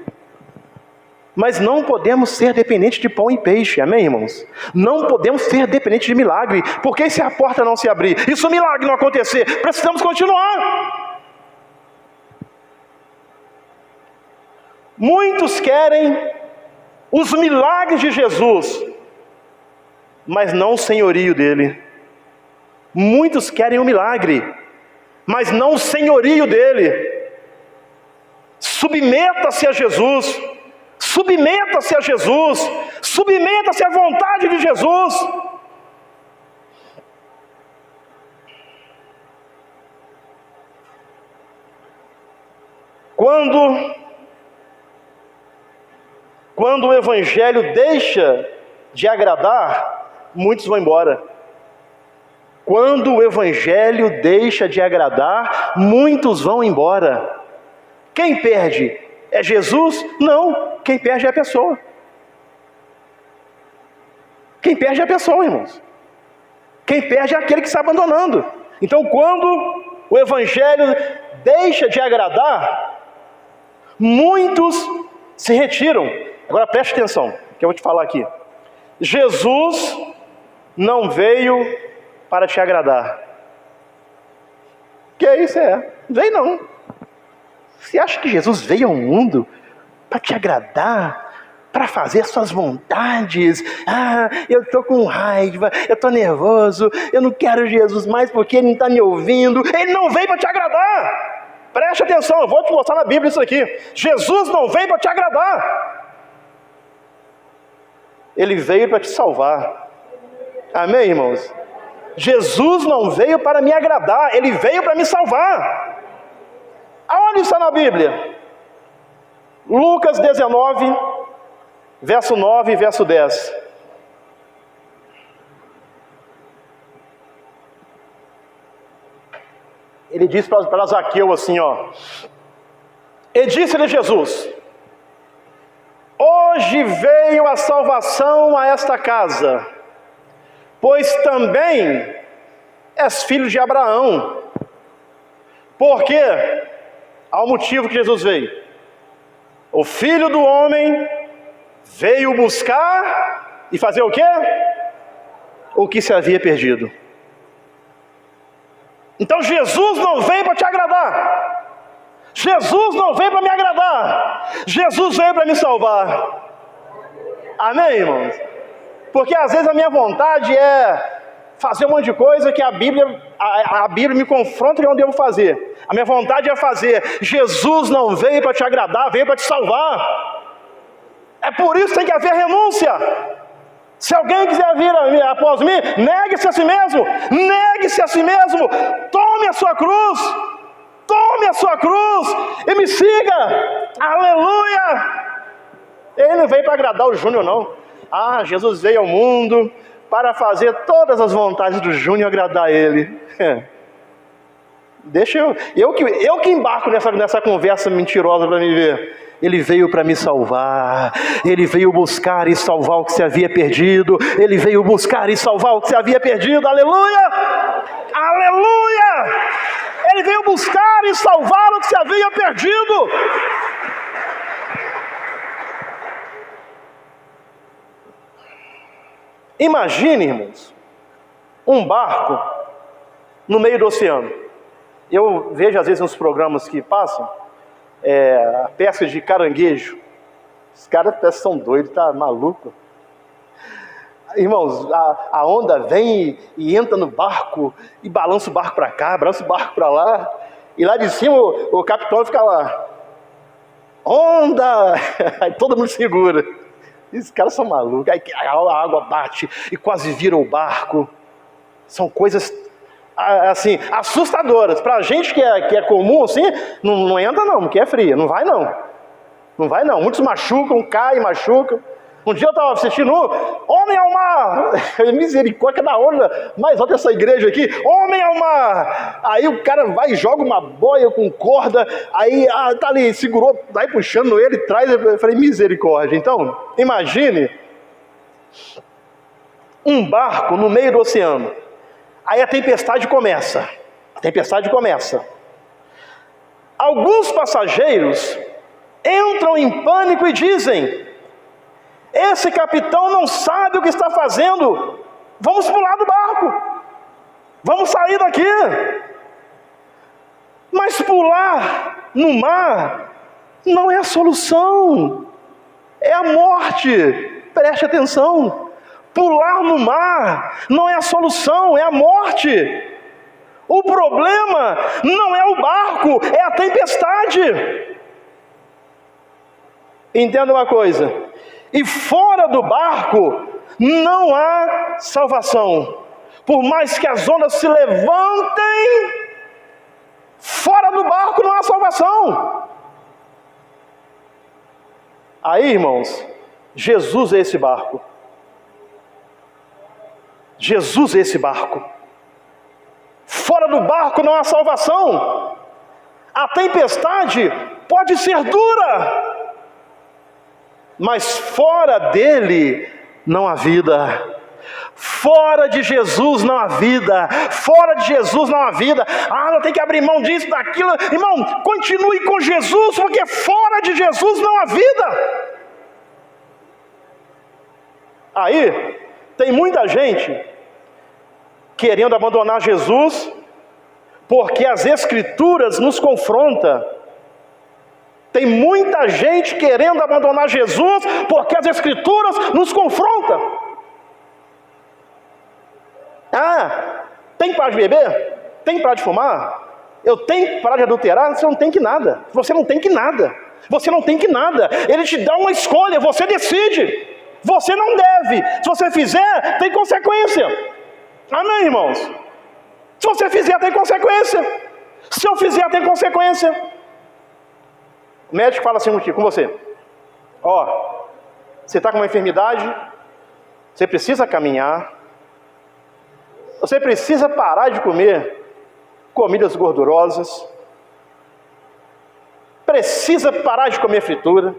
Mas não podemos ser dependentes de pão e peixe, amém, irmãos? Não podemos ser dependentes de milagre, porque se a porta não se abrir, e se o milagre não acontecer, precisamos continuar. Muitos querem os milagres de Jesus, mas não o senhorio dele. Muitos querem o milagre, mas não o senhorio dele. Submeta-se a Jesus. Submeta-se a Jesus, submeta-se à vontade de Jesus. Quando o Evangelho deixa de agradar, muitos vão embora. Quando o Evangelho deixa de agradar, muitos vão embora. Quem perde? É Jesus? Não. Quem perde é a pessoa. Quem perde é a pessoa, irmãos. Quem perde é aquele que está abandonando. Então, quando o Evangelho deixa de agradar, muitos se retiram. Agora preste atenção, que eu vou te falar aqui. Jesus não veio para te agradar. Que isso é? Não veio não. Você acha que Jesus veio ao mundo para te agradar, para fazer suas vontades? Eu estou com raiva, eu estou nervoso, eu não quero Jesus mais porque Ele não está me ouvindo. Ele não veio para te agradar. Preste atenção, eu vou te mostrar na Bíblia isso aqui. Jesus não veio para te agradar. Ele veio para te salvar. Amém, irmãos? Jesus não veio para me agradar, Ele veio para me salvar. Aonde está na Bíblia? Lucas 19, verso 9 e verso 10. Ele diz para Zaqueu assim, E disse-lhe Jesus: hoje veio a salvação a esta casa, pois também és filho de Abraão. Por quê? Há um motivo que Jesus veio. O Filho do Homem veio buscar e fazer o quê? O que se havia perdido. Então Jesus não veio para te agradar. Jesus não veio para me agradar. Jesus veio para me salvar. Amém, irmãos? Porque às vezes a minha vontade é fazer um monte de coisa que a Bíblia me confronta e eu devo fazer. A minha vontade é fazer. Jesus não veio para te agradar, veio para te salvar. É por isso que tem que haver renúncia. Se alguém quiser vir após mim, negue-se a si mesmo. Negue-se a si mesmo. Tome a sua cruz. Tome a sua cruz e me siga. Aleluia. Ele não veio para agradar o Júnior, não. Ah, Jesus veio ao mundo para fazer todas as vontades do Júnior agradar ele. Deixa eu que embarco nessa conversa mentirosa para me ver. Ele veio para me salvar. Ele veio buscar e salvar o que se havia perdido. Ele veio buscar e salvar o que se havia perdido. Aleluia! Aleluia! Ele veio buscar e salvar o que se havia perdido. Imagine, irmãos, um barco no meio do oceano. Eu vejo às vezes nos programas que passam a pesca de caranguejo. Os caras são doidos, tá maluco. Irmãos, a onda vem e entra no barco e balança o barco para cá, balança o barco para lá. E lá de cima o capitão fica lá. Onda! Aí todo mundo segura. Esses caras são malucos. Aí a água bate e quase vira o barco. São coisas assim, assustadoras. Para a gente que é comum assim, não entra não, porque é fria. Não vai não. Não vai não. Muitos machucam, caem, machucam. Um dia eu estava assistindo Homem ao Mar. Misericórdia, da onda mais alta dessa igreja aqui. Homem ao Mar. Aí o cara vai e joga uma boia com corda. Aí tá ali, segurou, vai puxando ele, traz. Eu falei, misericórdia. Então, imagine um barco no meio do oceano. Aí a tempestade começa. Alguns passageiros entram em pânico e dizem: esse capitão não sabe o que está fazendo. Vamos pular do barco. Vamos sair daqui. Mas pular no mar não é a solução. É a morte. Preste atenção. Pular no mar não é a solução, é a morte. O problema não é o barco, é a tempestade. Entenda uma coisa. E fora do barco não há salvação. Por mais que as ondas se levantem, fora do barco não há salvação. Aí, irmãos, Jesus é esse barco. Jesus é esse barco. Fora do barco não há salvação. A tempestade pode ser dura, mas fora dele não há vida. Fora de Jesus não há vida. Fora de Jesus não há vida. Não tem que abrir mão disso, daquilo. Irmão, continue com Jesus, porque fora de Jesus não há vida. Aí, tem muita gente querendo abandonar Jesus, porque as Escrituras nos confrontam. Tem muita gente querendo abandonar Jesus, porque as Escrituras nos confrontam. Tem que parar de beber? Tem que parar de fumar? Eu tenho que parar de adulterar? Você não tem que nada. Você não tem que nada. Você não tem que nada. Ele te dá uma escolha, você decide. Você não deve. Se você fizer, tem consequência. Amém, irmãos? Se você fizer, tem consequência. Se eu fizer, tem consequência. O médico fala assim com você: você está com uma enfermidade, você precisa caminhar, você precisa parar de comer comidas gordurosas, precisa parar de comer fritura,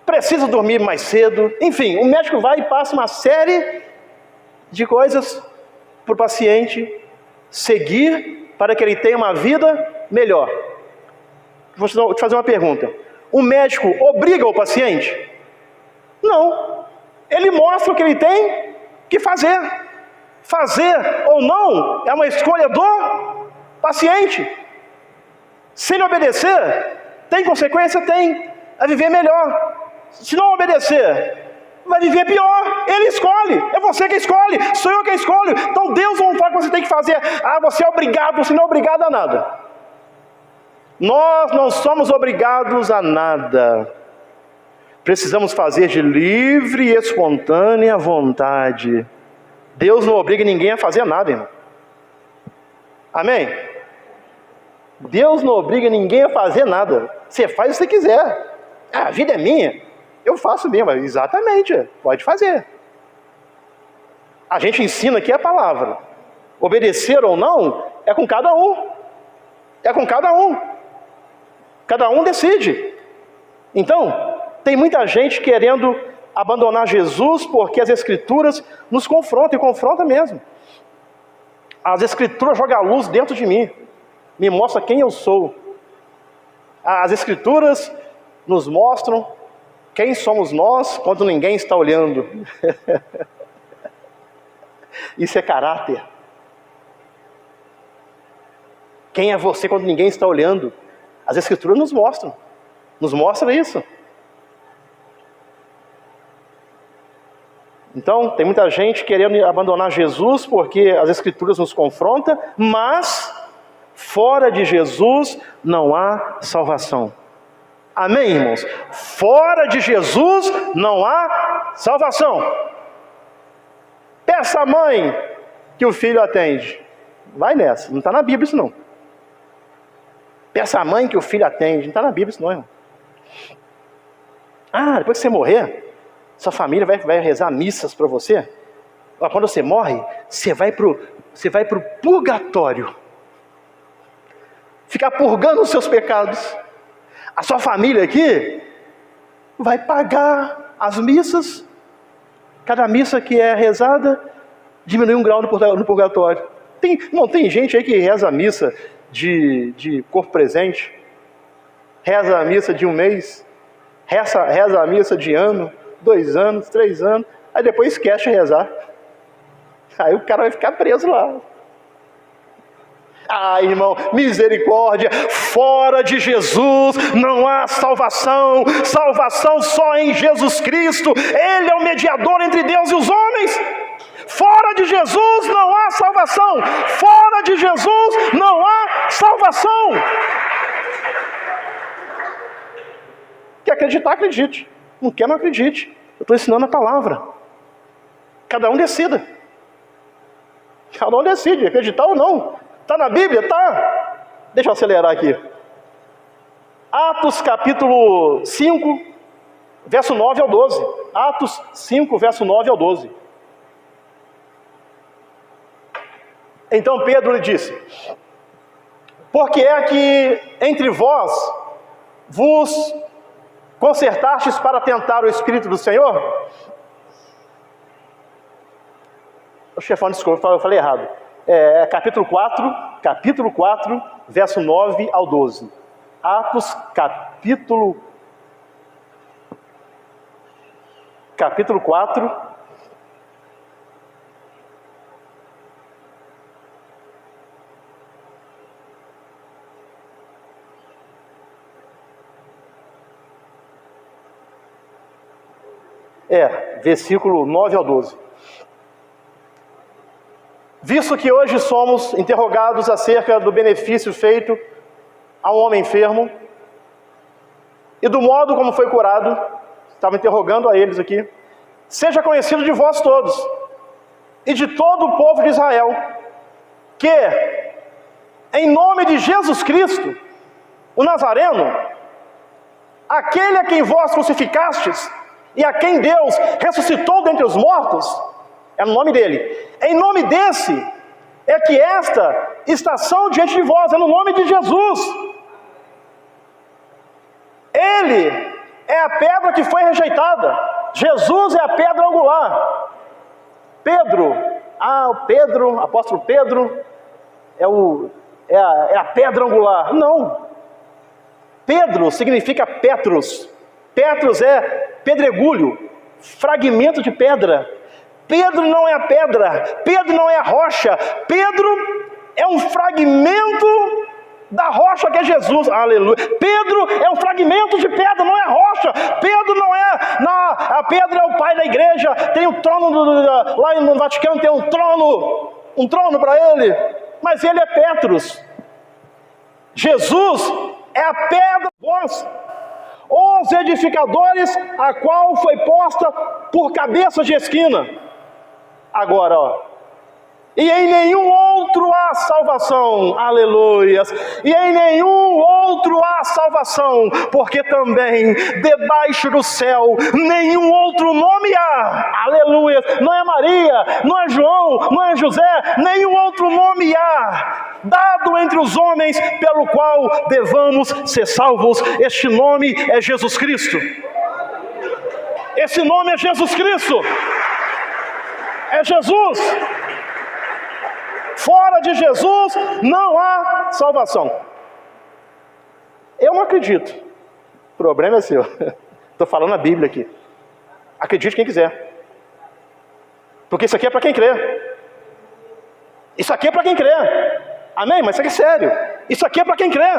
precisa dormir mais cedo. Enfim, o médico vai e passa uma série de coisas para o paciente seguir para que ele tenha uma vida melhor. Vou te fazer uma pergunta: o médico obriga o paciente? Não. Ele mostra o que ele tem que fazer. Fazer ou não é uma escolha do paciente. Se ele obedecer, tem consequência? Tem. Vai viver melhor. Se não obedecer, vai viver pior. Ele escolhe. É você que escolhe. Sou eu que escolho. Então Deus não fala o que você tem que fazer. Ah, você é obrigado. Você não é obrigado a nada. Nós não somos obrigados a nada. Precisamos fazer de livre e espontânea vontade. Deus não obriga ninguém a fazer nada, irmão. Amém? Deus não obriga ninguém a fazer nada. Você faz o que você quiser. A vida é minha. Eu faço mesmo. Exatamente. Pode fazer. A gente ensina aqui a palavra. Obedecer ou não é com cada um. É com cada um. Cada um decide. Então, tem muita gente querendo abandonar Jesus porque as Escrituras nos confrontam, e confronta mesmo. As Escrituras jogam a luz dentro de mim, me mostra quem eu sou. As Escrituras nos mostram quem somos nós quando ninguém está olhando. Isso é caráter. Quem é você quando ninguém está olhando? As Escrituras nos mostram isso. Então, tem muita gente querendo abandonar Jesus porque as Escrituras nos confrontam, mas fora de Jesus não há salvação. Amém, irmãos? Fora de Jesus não há salvação. Peça à mãe que o filho atende. Vai nessa, não está na Bíblia isso não. Peça à mãe que o filho atende. Não está na Bíblia isso não, irmão. Ah, depois que você morrer, sua família vai rezar missas para você. Quando você morre, você vai pro purgatório. Ficar purgando os seus pecados. A sua família aqui vai pagar as missas. Cada missa que é rezada diminui um grau no purgatório. Tem gente aí que reza a missa de corpo presente, reza a missa de um mês, reza a missa de ano, 2 anos, 3 anos, aí depois esquece de rezar. Aí o cara vai ficar preso lá. Ah, irmão, misericórdia, fora de Jesus não há salvação, salvação só em Jesus Cristo, Ele é o mediador entre Deus e os homens. Fora de Jesus não há salvação, fora de Jesus não há salvação. Quer acreditar, acredite. Não quer, não acredite. Eu estou ensinando a palavra. Cada um decida. Cada um decide, acreditar ou não. Está na Bíblia? Está. Deixa eu acelerar aqui. Atos capítulo 5, verso 9 ao 12. Atos 5, verso 9 ao 12. Então Pedro lhe disse: porque é que entre vós vos concertastes para tentar o Espírito do Senhor? O chefão, desculpa, eu falei errado. Capítulo 4, verso 9 ao 12. Atos, capítulo 4. Versículo 9 ao 12. Visto que hoje somos interrogados acerca do benefício feito a um homem enfermo e do modo como foi curado, estava interrogando a eles aqui, seja conhecido de vós todos e de todo o povo de Israel, que em nome de Jesus Cristo, o Nazareno, aquele a quem vós crucificastes e a quem Deus ressuscitou dentre os mortos, é no nome dele. Em nome desse é que esta estação diante de vós, é no nome de Jesus. Ele é a pedra que foi rejeitada. Jesus é a pedra angular. Pedro, apóstolo Pedro, é a pedra angular. Não. Pedro significa Petros. Petros é pedregulho, fragmento de pedra. Pedro não é a pedra, Pedro não é a rocha, Pedro é um fragmento da rocha que é Jesus, aleluia. Pedro é um fragmento de pedra, não é rocha. Pedro não é, a Pedro é o pai da igreja, tem um trono, lá no Vaticano tem um trono para ele, mas ele é Petros. Jesus é a pedra vós, os edificadores, a qual foi posta por cabeça de esquina. Agora, e em nenhum outro há salvação, aleluias, e em nenhum outro há salvação, porque também debaixo do céu nenhum outro nome há, aleluias, não é Maria, não é João, não é José, nenhum outro nome há, dado entre os homens, pelo qual devamos ser salvos. Este nome é Jesus Cristo, esse nome é Jesus Cristo, é Jesus. Fora de Jesus não há salvação. Eu não acredito. O problema é seu. Estou falando a Bíblia aqui. Acredite quem quiser. Porque isso aqui é para quem crê. Isso aqui é para quem crê. Amém? Mas isso aqui é sério. Isso aqui é para quem crê.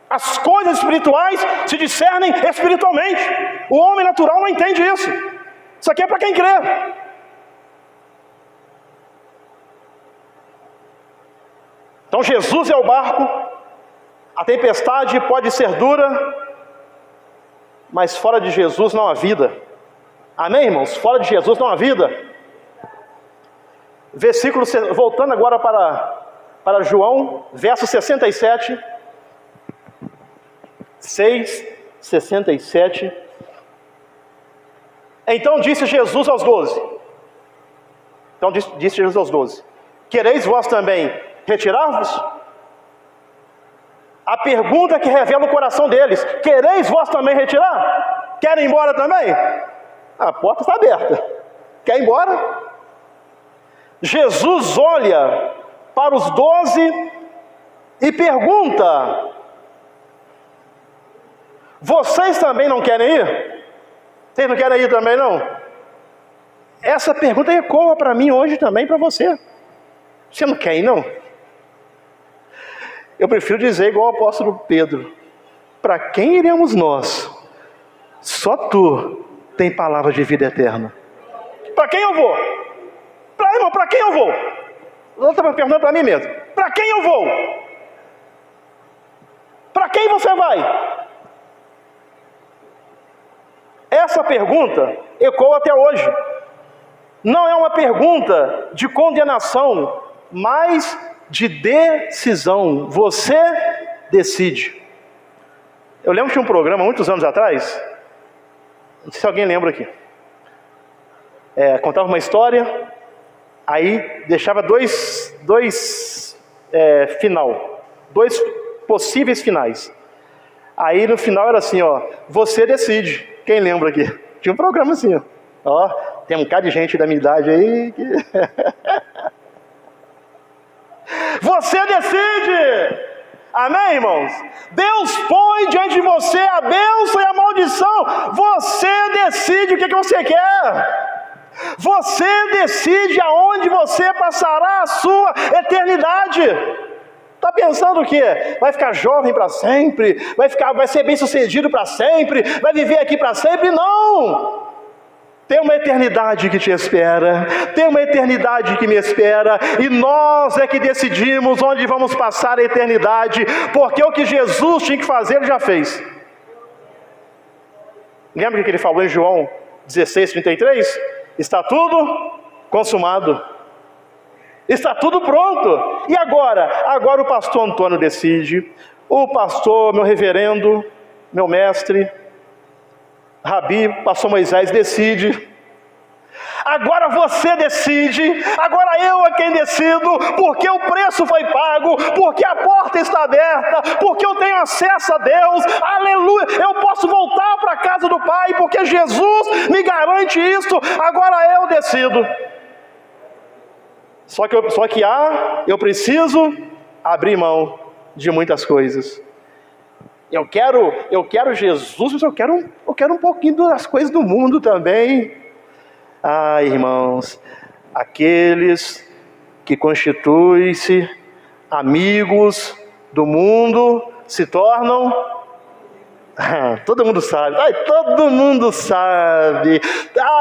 As coisas espirituais se discernem espiritualmente. O homem natural não entende isso. Isso aqui é para quem crê. Então Jesus é o barco, a tempestade pode ser dura, mas fora de Jesus não há vida. Amém, irmãos? Fora de Jesus não há vida. Versículo, voltando agora para João, verso 67. 6:67. Então disse Jesus aos 12. Quereis vós também retirar-vos? A pergunta que revela o coração deles: quereis vós também retirar? Querem ir embora também? A porta está aberta. Quer ir embora? Jesus olha para os 12 e pergunta: vocês também não querem ir? Vocês não querem ir também não? Essa pergunta ecoa para mim hoje também, para você. Você não quer ir não? Eu prefiro dizer igual o apóstolo Pedro: para quem iremos nós? Só tu tem palavra de vida eterna. Para quem eu vou? Para quem eu vou? Eu estava perguntando para mim mesmo: para quem eu vou? Para quem você vai? Essa pergunta ecoa até hoje. Não é uma pergunta de condenação, mas de decisão. Você decide. Eu lembro de um programa muitos anos atrás, não sei se alguém lembra aqui, contava uma história, aí deixava dois possíveis finais. Aí no final era assim, você decide. Quem lembra aqui? Tinha um programa assim, tem um bocado de gente da minha idade aí que... Você decide. Amém, irmãos? Deus põe diante de você a bênção e a maldição. Você decide o que você quer. Você decide aonde você passará a sua eternidade. Está pensando o quê? Vai ficar jovem para sempre? Vai ser bem sucedido para sempre? Vai viver aqui para sempre? Não! Tem uma eternidade que te espera, tem uma eternidade que me espera, e nós é que decidimos onde vamos passar a eternidade, porque o que Jesus tinha que fazer, Ele já fez. Lembra o que Ele falou em João 16:33? Está tudo consumado, está tudo pronto. E agora? Agora o pastor Antônio decide, o pastor, meu reverendo, meu mestre, Rabi, pastor Moisés decide. Agora você decide. Agora eu é quem decido, porque o preço foi pago, porque a porta está aberta, porque eu tenho acesso a Deus, aleluia. Eu posso voltar para a casa do Pai, porque Jesus me garante isso. Agora eu decido. Só que eu preciso abrir mão de muitas coisas. eu quero Jesus, mas eu quero um pouquinho das coisas do mundo também. Ah, irmãos, aqueles que constituem-se amigos do mundo se tornam... todo mundo sabe. Todo mundo sabe.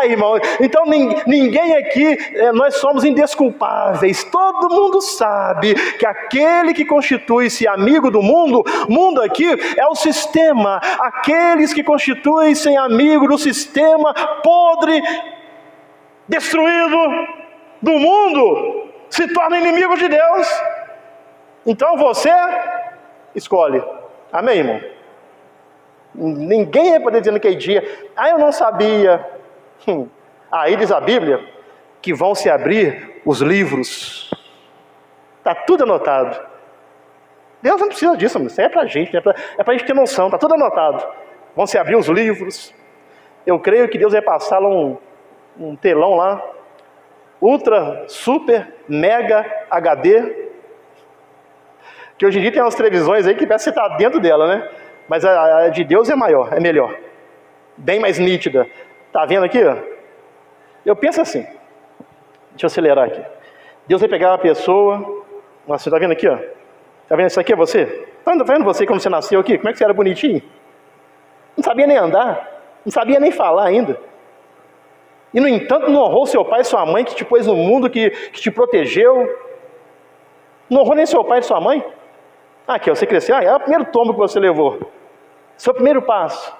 Irmão, então ninguém aqui, nós somos indesculpáveis. Todo mundo sabe que aquele que constitui-se amigo do mundo, mundo aqui é o sistema. Aqueles que constituem-se amigo do sistema podre, destruído do mundo, se tornam inimigos de Deus. Então você escolhe. Amém, irmão? Ninguém vai poder dizer naquele dia, eu não sabia. Aí diz a Bíblia que vão se abrir os livros. Está tudo anotado. Deus não precisa disso, isso é para a gente, é para a gente ter noção, está tudo anotado. Vão se abrir os livros. Eu creio que Deus vai passar lá um telão lá, ultra, super, mega HD, que hoje em dia tem umas televisões aí que parece que você está dentro dela, né? Mas a de Deus é maior, é melhor, bem mais nítida. Está vendo aqui? Eu penso assim, deixa eu acelerar aqui. Deus vai pegar uma pessoa, você está vendo aqui? Está vendo isso aqui? É você? Está vendo você como você nasceu aqui? Como é que você era bonitinho? Não sabia nem andar, não sabia nem falar ainda. E no entanto não honrou seu pai e sua mãe que te pôs no mundo, que te protegeu. Não honrou nem seu pai e sua mãe. Aqui, você cresceu, é o primeiro tombo que você levou. Seu primeiro passo.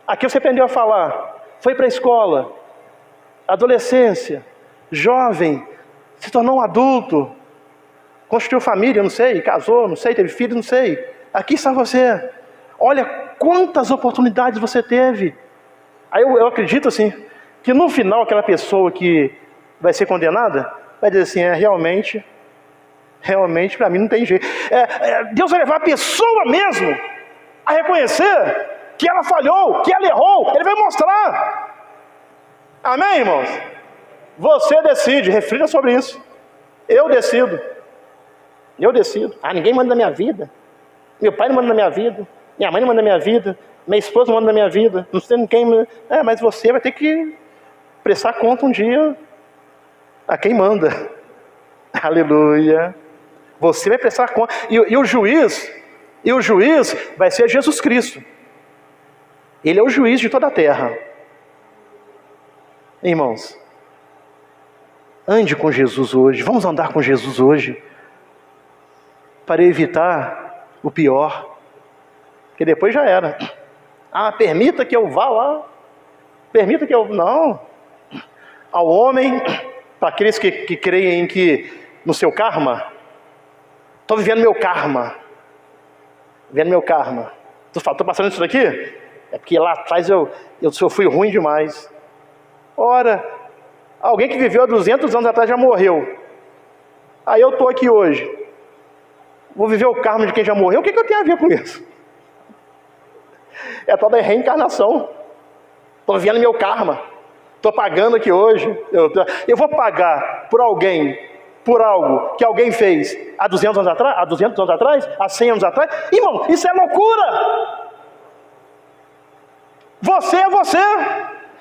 Aqui você aprendeu a falar. Foi para a escola. Adolescência. Jovem. Se tornou um adulto. Construiu família, não sei. Casou, não sei. Teve filhos, não sei. Aqui está você. Olha quantas oportunidades você teve. Aí eu acredito assim, que no final aquela pessoa que vai ser condenada, vai dizer assim, realmente para mim não tem jeito. Deus vai levar a pessoa mesmo a reconhecer que ela falhou, que ela errou. Ele vai mostrar. Amém, irmãos? Você decide, reflita sobre isso. Eu decido. Ninguém manda na minha vida. Meu pai não manda na minha vida. Minha mãe não manda na minha vida. Minha esposa não manda na minha vida. Não sei quem. Mas você vai ter que prestar conta um dia a quem manda. Aleluia. Você vai prestar conta. E o juiz vai ser Jesus Cristo. Ele é o juiz de toda a terra. Irmãos, ande com Jesus hoje. Vamos andar com Jesus hoje. Para evitar o pior. Porque depois já era. Permita que eu vá lá. Permita que eu... Não. Ao homem, para aqueles que creem no seu karma, estou vivendo meu karma. Estou passando isso daqui? É porque lá atrás eu fui ruim demais. Ora, alguém que viveu há 200 anos atrás já morreu. Aí eu estou aqui hoje. Vou viver o karma de quem já morreu. O que eu tenho a ver com isso? É a tal da reencarnação. Estou vivendo meu karma. Estou pagando aqui hoje. Eu vou pagar por alguém, por algo que alguém fez há 200 anos atrás, há 100 anos atrás. Irmão, isso é loucura. Você é você,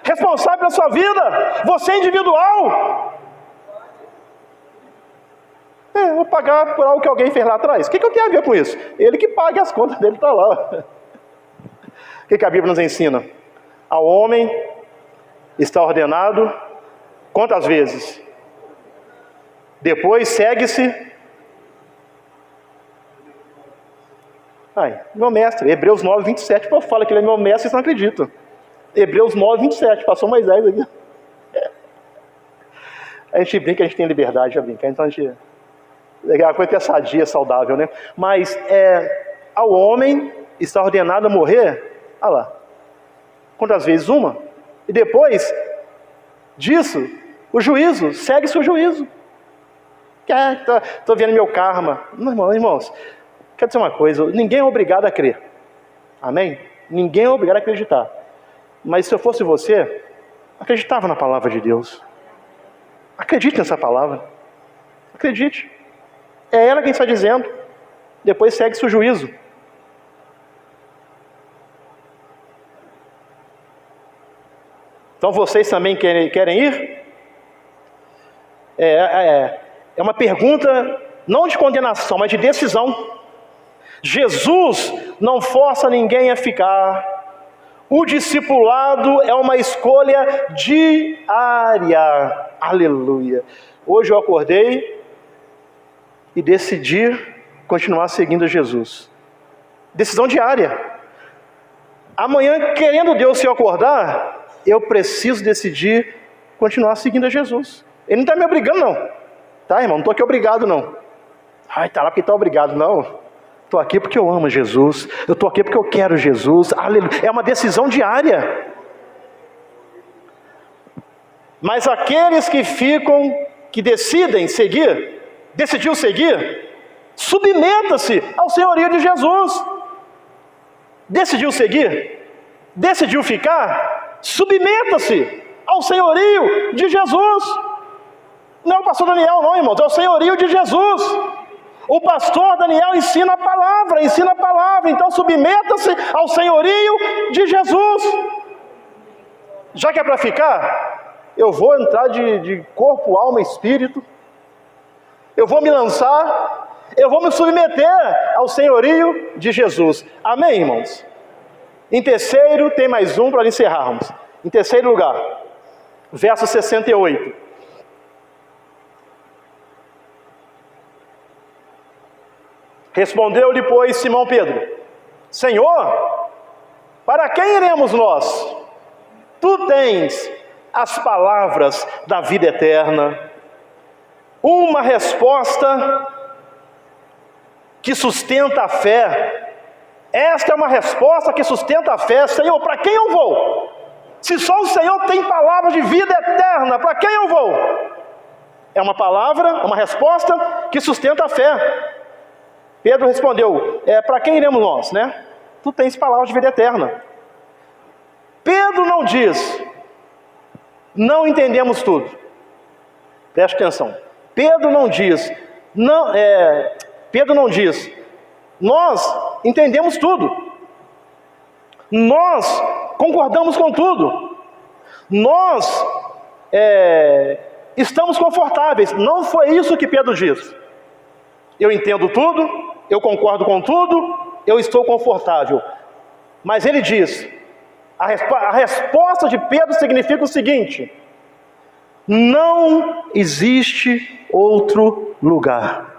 responsável pela sua vida. Você é individual. Eu vou pagar por algo que alguém fez lá atrás. O que eu tenho a ver com isso? Ele que paga, as contas dele estão lá. O que a Bíblia nos ensina? Ao homem está ordenado quantas vezes? Depois segue-se. Meu mestre, Hebreus 9, 27. Pô, fala que ele é meu mestre, vocês não acreditam. Hebreus 9, 27. Passou mais 10 aqui. A gente brinca, a gente tem liberdade, já brinca. Então a gente... É uma coisa que é sadia, saudável, né? Mas ao homem está ordenado a morrer. Olha lá. Quantas vezes? Uma. E depois disso, o juízo. Segue-se o juízo. Estou vendo meu karma. Irmãos, quero dizer uma coisa. Ninguém é obrigado a crer. Amém? Ninguém é obrigado a acreditar. Mas se eu fosse você, acreditava na palavra de Deus. Acredite nessa palavra. Acredite. É ela quem está dizendo. Depois segue-se o juízo. Então vocês também querem ir? É uma pergunta não de condenação, mas de decisão. Jesus não força ninguém a ficar. O discipulado é uma escolha diária. Aleluia. Hoje eu acordei e decidi continuar seguindo Jesus. Decisão diária. Amanhã, querendo Deus, se eu acordar, eu preciso decidir continuar seguindo a Jesus. Ele não está me obrigando, não. Tá, irmão? Não estou aqui obrigado, não. Ai, tá lá porque está obrigado. Não. Estou aqui porque eu amo Jesus. Eu estou aqui porque eu quero Jesus. Aleluia. É uma decisão diária. Mas aqueles que decidem seguir, decidiu seguir, submeta-se ao senhorio de Jesus. Decidiu seguir, decidiu ficar, submeta-se ao senhorio de Jesus. Não é o pastor Daniel, não, irmãos, é o senhorio de Jesus. O pastor Daniel ensina a palavra, então submeta-se ao senhorio de Jesus. Já que é para ficar, eu vou entrar de corpo, alma e espírito, eu vou me lançar, eu vou me submeter ao senhorio de Jesus. Amém, irmãos? Em terceiro, tem mais um para encerrarmos. Em terceiro lugar, verso 68. Respondeu-lhe, pois, Simão Pedro: Senhor, para quem iremos nós? Tu tens as palavras da vida eterna. Uma resposta que sustenta a fé. Esta é uma resposta que sustenta a fé. Senhor, para quem eu vou? Se só o Senhor tem palavras de vida eterna, para quem eu vou? É uma palavra, uma resposta que sustenta a fé. Pedro respondeu: para quem iremos nós, né? Tu tens palavras de vida eterna. Pedro não diz: não entendemos tudo. Preste atenção. Pedro não diz: nós entendemos tudo. Nós concordamos com tudo. Nós estamos confortáveis. Não foi isso que Pedro diz. Eu entendo tudo, eu concordo com tudo, eu estou confortável. Mas ele diz, a resposta de Pedro significa o seguinte: não existe outro lugar.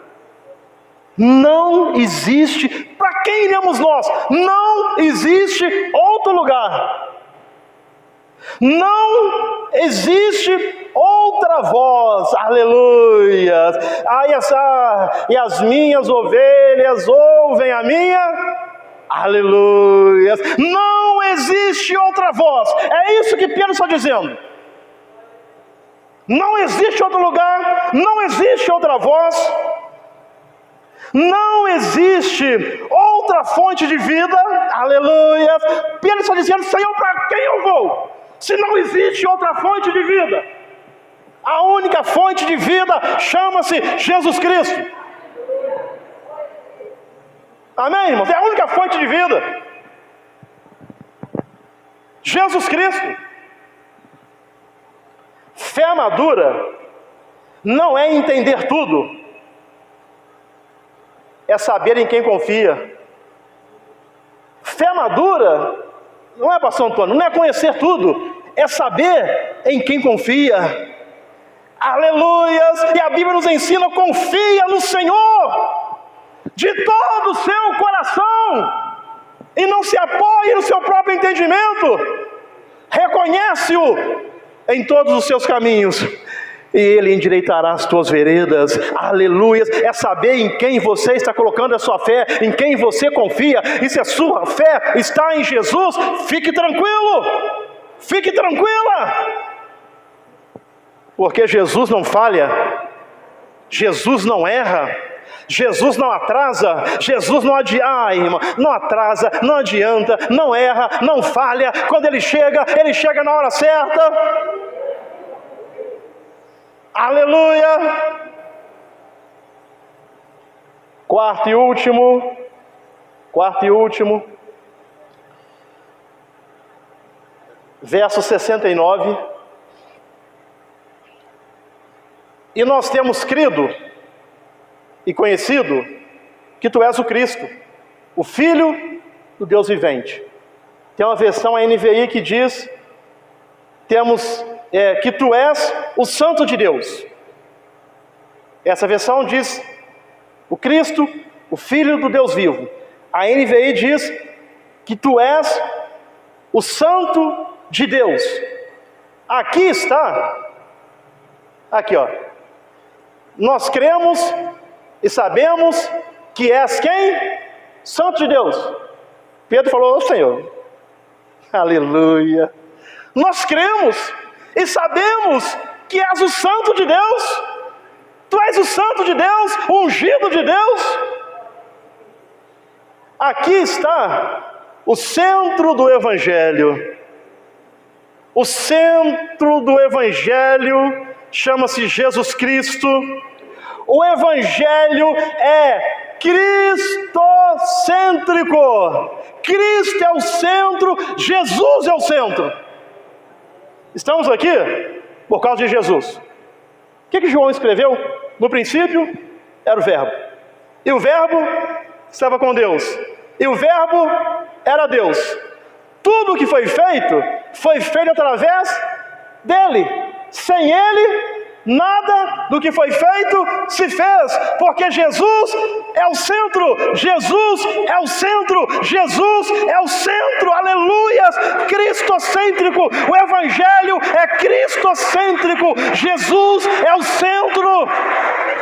Não existe. Para quem iremos nós? Não existe outro lugar. Não existe outra voz. Aleluia. E as minhas ovelhas ouvem a minha. Aleluia. Não existe outra voz. É isso que Pedro está dizendo. Não existe outro lugar. Não existe outra voz. Não existe outra fonte de vida. Aleluia. Pedro está dizendo: Senhor, para quem eu vou? Se não existe outra fonte de vida. A única fonte de vida chama-se Jesus Cristo. Amém, irmãos? É a única fonte de vida. Jesus Cristo. Fé madura não é entender tudo, é saber em quem confia. Fé madura não é, pastor Antônio, não é conhecer tudo, é saber em quem confia. Aleluias! E a Bíblia nos ensina: confia no Senhor de todo o seu coração e não se apoie no seu próprio entendimento. Reconhece-o em todos os seus caminhos e Ele endireitará as tuas veredas. Aleluia. É saber em quem você está colocando a sua fé, em quem você confia. E se a sua fé está em Jesus, fique tranquilo, fique tranquila, porque Jesus não falha, Jesus não erra, Jesus não atrasa, Jesus não não atrasa, não adianta, não erra, não falha. Quando Ele chega na hora certa. Aleluia. Quarto e último, verso 69. E nós temos crido e conhecido que tu és o Cristo, o Filho do Deus vivente. Tem uma versão a NVI que diz, que tu és o Santo de Deus. Essa versão diz, o Cristo, o Filho do Deus vivo. A NVI diz que tu és o Santo de Deus. Aqui está, aqui ó, nós cremos e sabemos que és quem? Santo de Deus. Pedro falou, ô Senhor, aleluia, nós cremos e sabemos que és o Santo de Deus. Tu és o Santo de Deus, o ungido de Deus. Aqui está o centro do Evangelho. O centro do Evangelho chama-se Jesus Cristo. O Evangelho é cristocêntrico. Cristo é o centro, Jesus é o centro. Estamos aqui por causa de Jesus. O que João escreveu? No princípio era o Verbo. E o Verbo estava com Deus. E o Verbo era Deus. Tudo que foi feito através dele. Sem ele, nada do que foi feito se fez, porque Jesus é o centro, Jesus é o centro, Jesus é o centro, aleluias, cristocêntrico, o Evangelho é cristocêntrico, Jesus é o centro,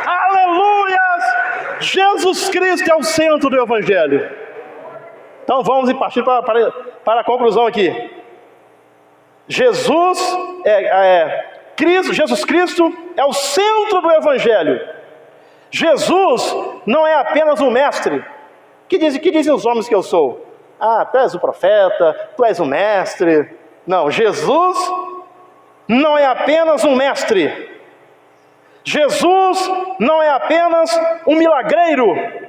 aleluias, Jesus Cristo é o centro do Evangelho. Então vamos partir para a conclusão aqui. Jesus Cristo é o centro do Evangelho. Jesus não é apenas um mestre. Que dizem os homens que eu sou? Ah, tu és o profeta, tu és o mestre. Não, Jesus não é apenas um mestre. Jesus não é apenas um milagreiro.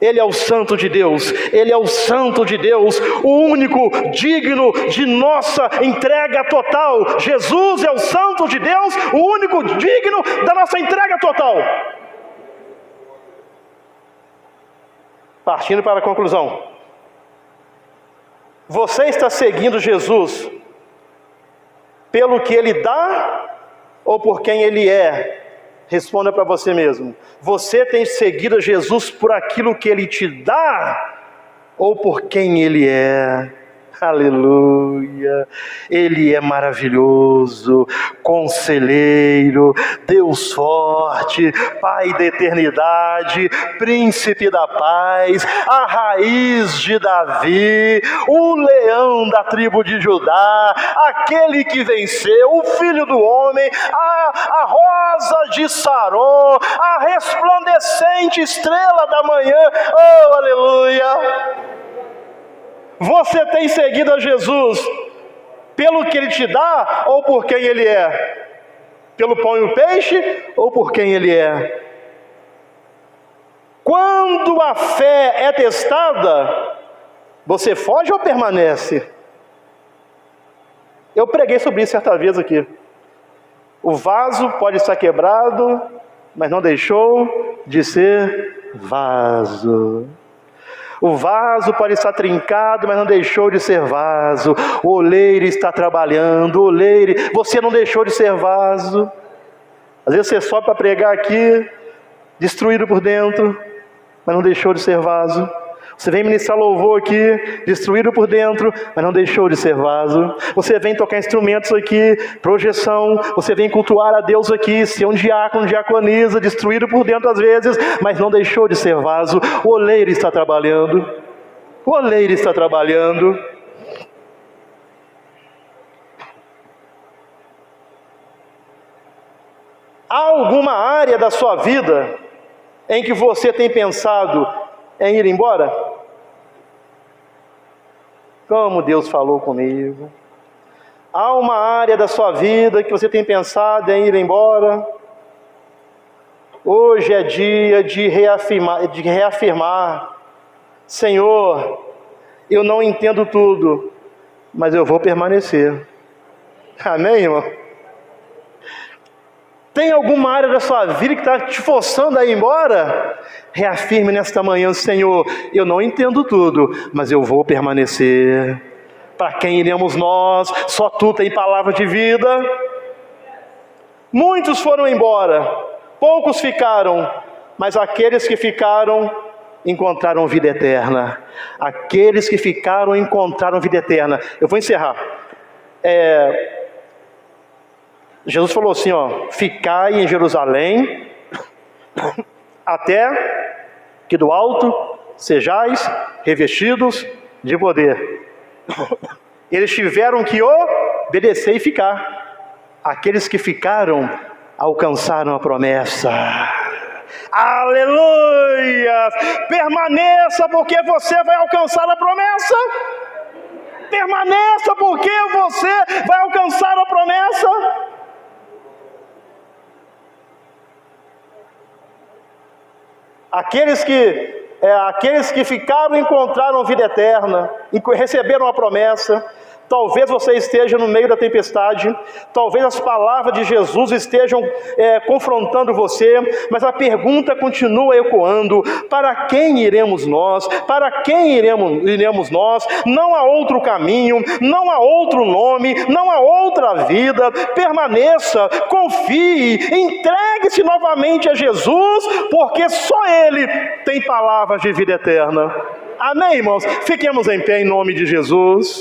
Ele é o Santo de Deus, Ele é o Santo de Deus, o único digno de nossa entrega total. Jesus é o Santo de Deus, o único digno da nossa entrega total. Partindo para a conclusão. Você está seguindo Jesus pelo que Ele dá ou por quem Ele é? Responda para você mesmo. Você tem seguido Jesus por aquilo que Ele te dá ou por quem Ele é? Aleluia! Ele é maravilhoso, conselheiro, Deus forte, Pai da eternidade, príncipe da paz, a raiz de Davi, o leão da tribo de Judá, aquele que venceu, o filho do homem, a rosa de Saron, a resplandecente estrela da manhã. Oh, aleluia! Você tem seguido a Jesus pelo que Ele te dá ou por quem Ele é? Pelo pão e o peixe ou por quem Ele é? Quando a fé é testada, você foge ou permanece? Eu preguei sobre isso certa vez aqui. O vaso pode estar quebrado, mas não deixou de ser vaso. O vaso pode estar trincado, mas não deixou de ser vaso. O oleiro está trabalhando, você não deixou de ser vaso. Às vezes você sobe para pregar aqui, destruído por dentro, mas não deixou de ser vaso. Você vem ministrar louvor aqui, destruído por dentro, mas não deixou de ser vaso. Você vem tocar instrumentos aqui, projeção. Você vem cultuar a Deus aqui, ser um diácono, diaconisa, destruído por dentro às vezes, mas não deixou de ser vaso. O oleiro está trabalhando. O oleiro está trabalhando. Há alguma área da sua vida em que você tem pensado em ir embora? Como Deus falou comigo. Há uma área da sua vida que você tem pensado em ir embora? Hoje é dia de reafirmar. Senhor, eu não entendo tudo, mas eu vou permanecer. Amém, irmão? Tem alguma área da sua vida que está te forçando a ir embora? Reafirme nesta manhã: Senhor, eu não entendo tudo, mas eu vou permanecer. Para quem iremos nós? Só Tu tem palavra de vida. Muitos foram embora, poucos ficaram, mas aqueles que ficaram encontraram vida eterna. Aqueles que ficaram encontraram vida eterna. Eu vou encerrar. Jesus falou assim, ficai em Jerusalém, até que do alto sejais revestidos de poder. Eles tiveram que obedecer e ficar. Aqueles que ficaram alcançaram a promessa. Aleluia! Permaneça, porque você vai alcançar a promessa. Permaneça, porque você vai alcançar a promessa. Aqueles que ficaram encontraram vida eterna, receberam a promessa. Talvez você esteja no meio da tempestade, talvez as palavras de Jesus estejam confrontando você, mas a pergunta continua ecoando: para quem iremos nós? Para quem iremos nós? Não há outro caminho, não há outro nome, não há outra vida. Permaneça, confie, entregue-se novamente a Jesus, porque só Ele tem palavras de vida eterna. Amém, irmãos? Fiquemos em pé em nome de Jesus.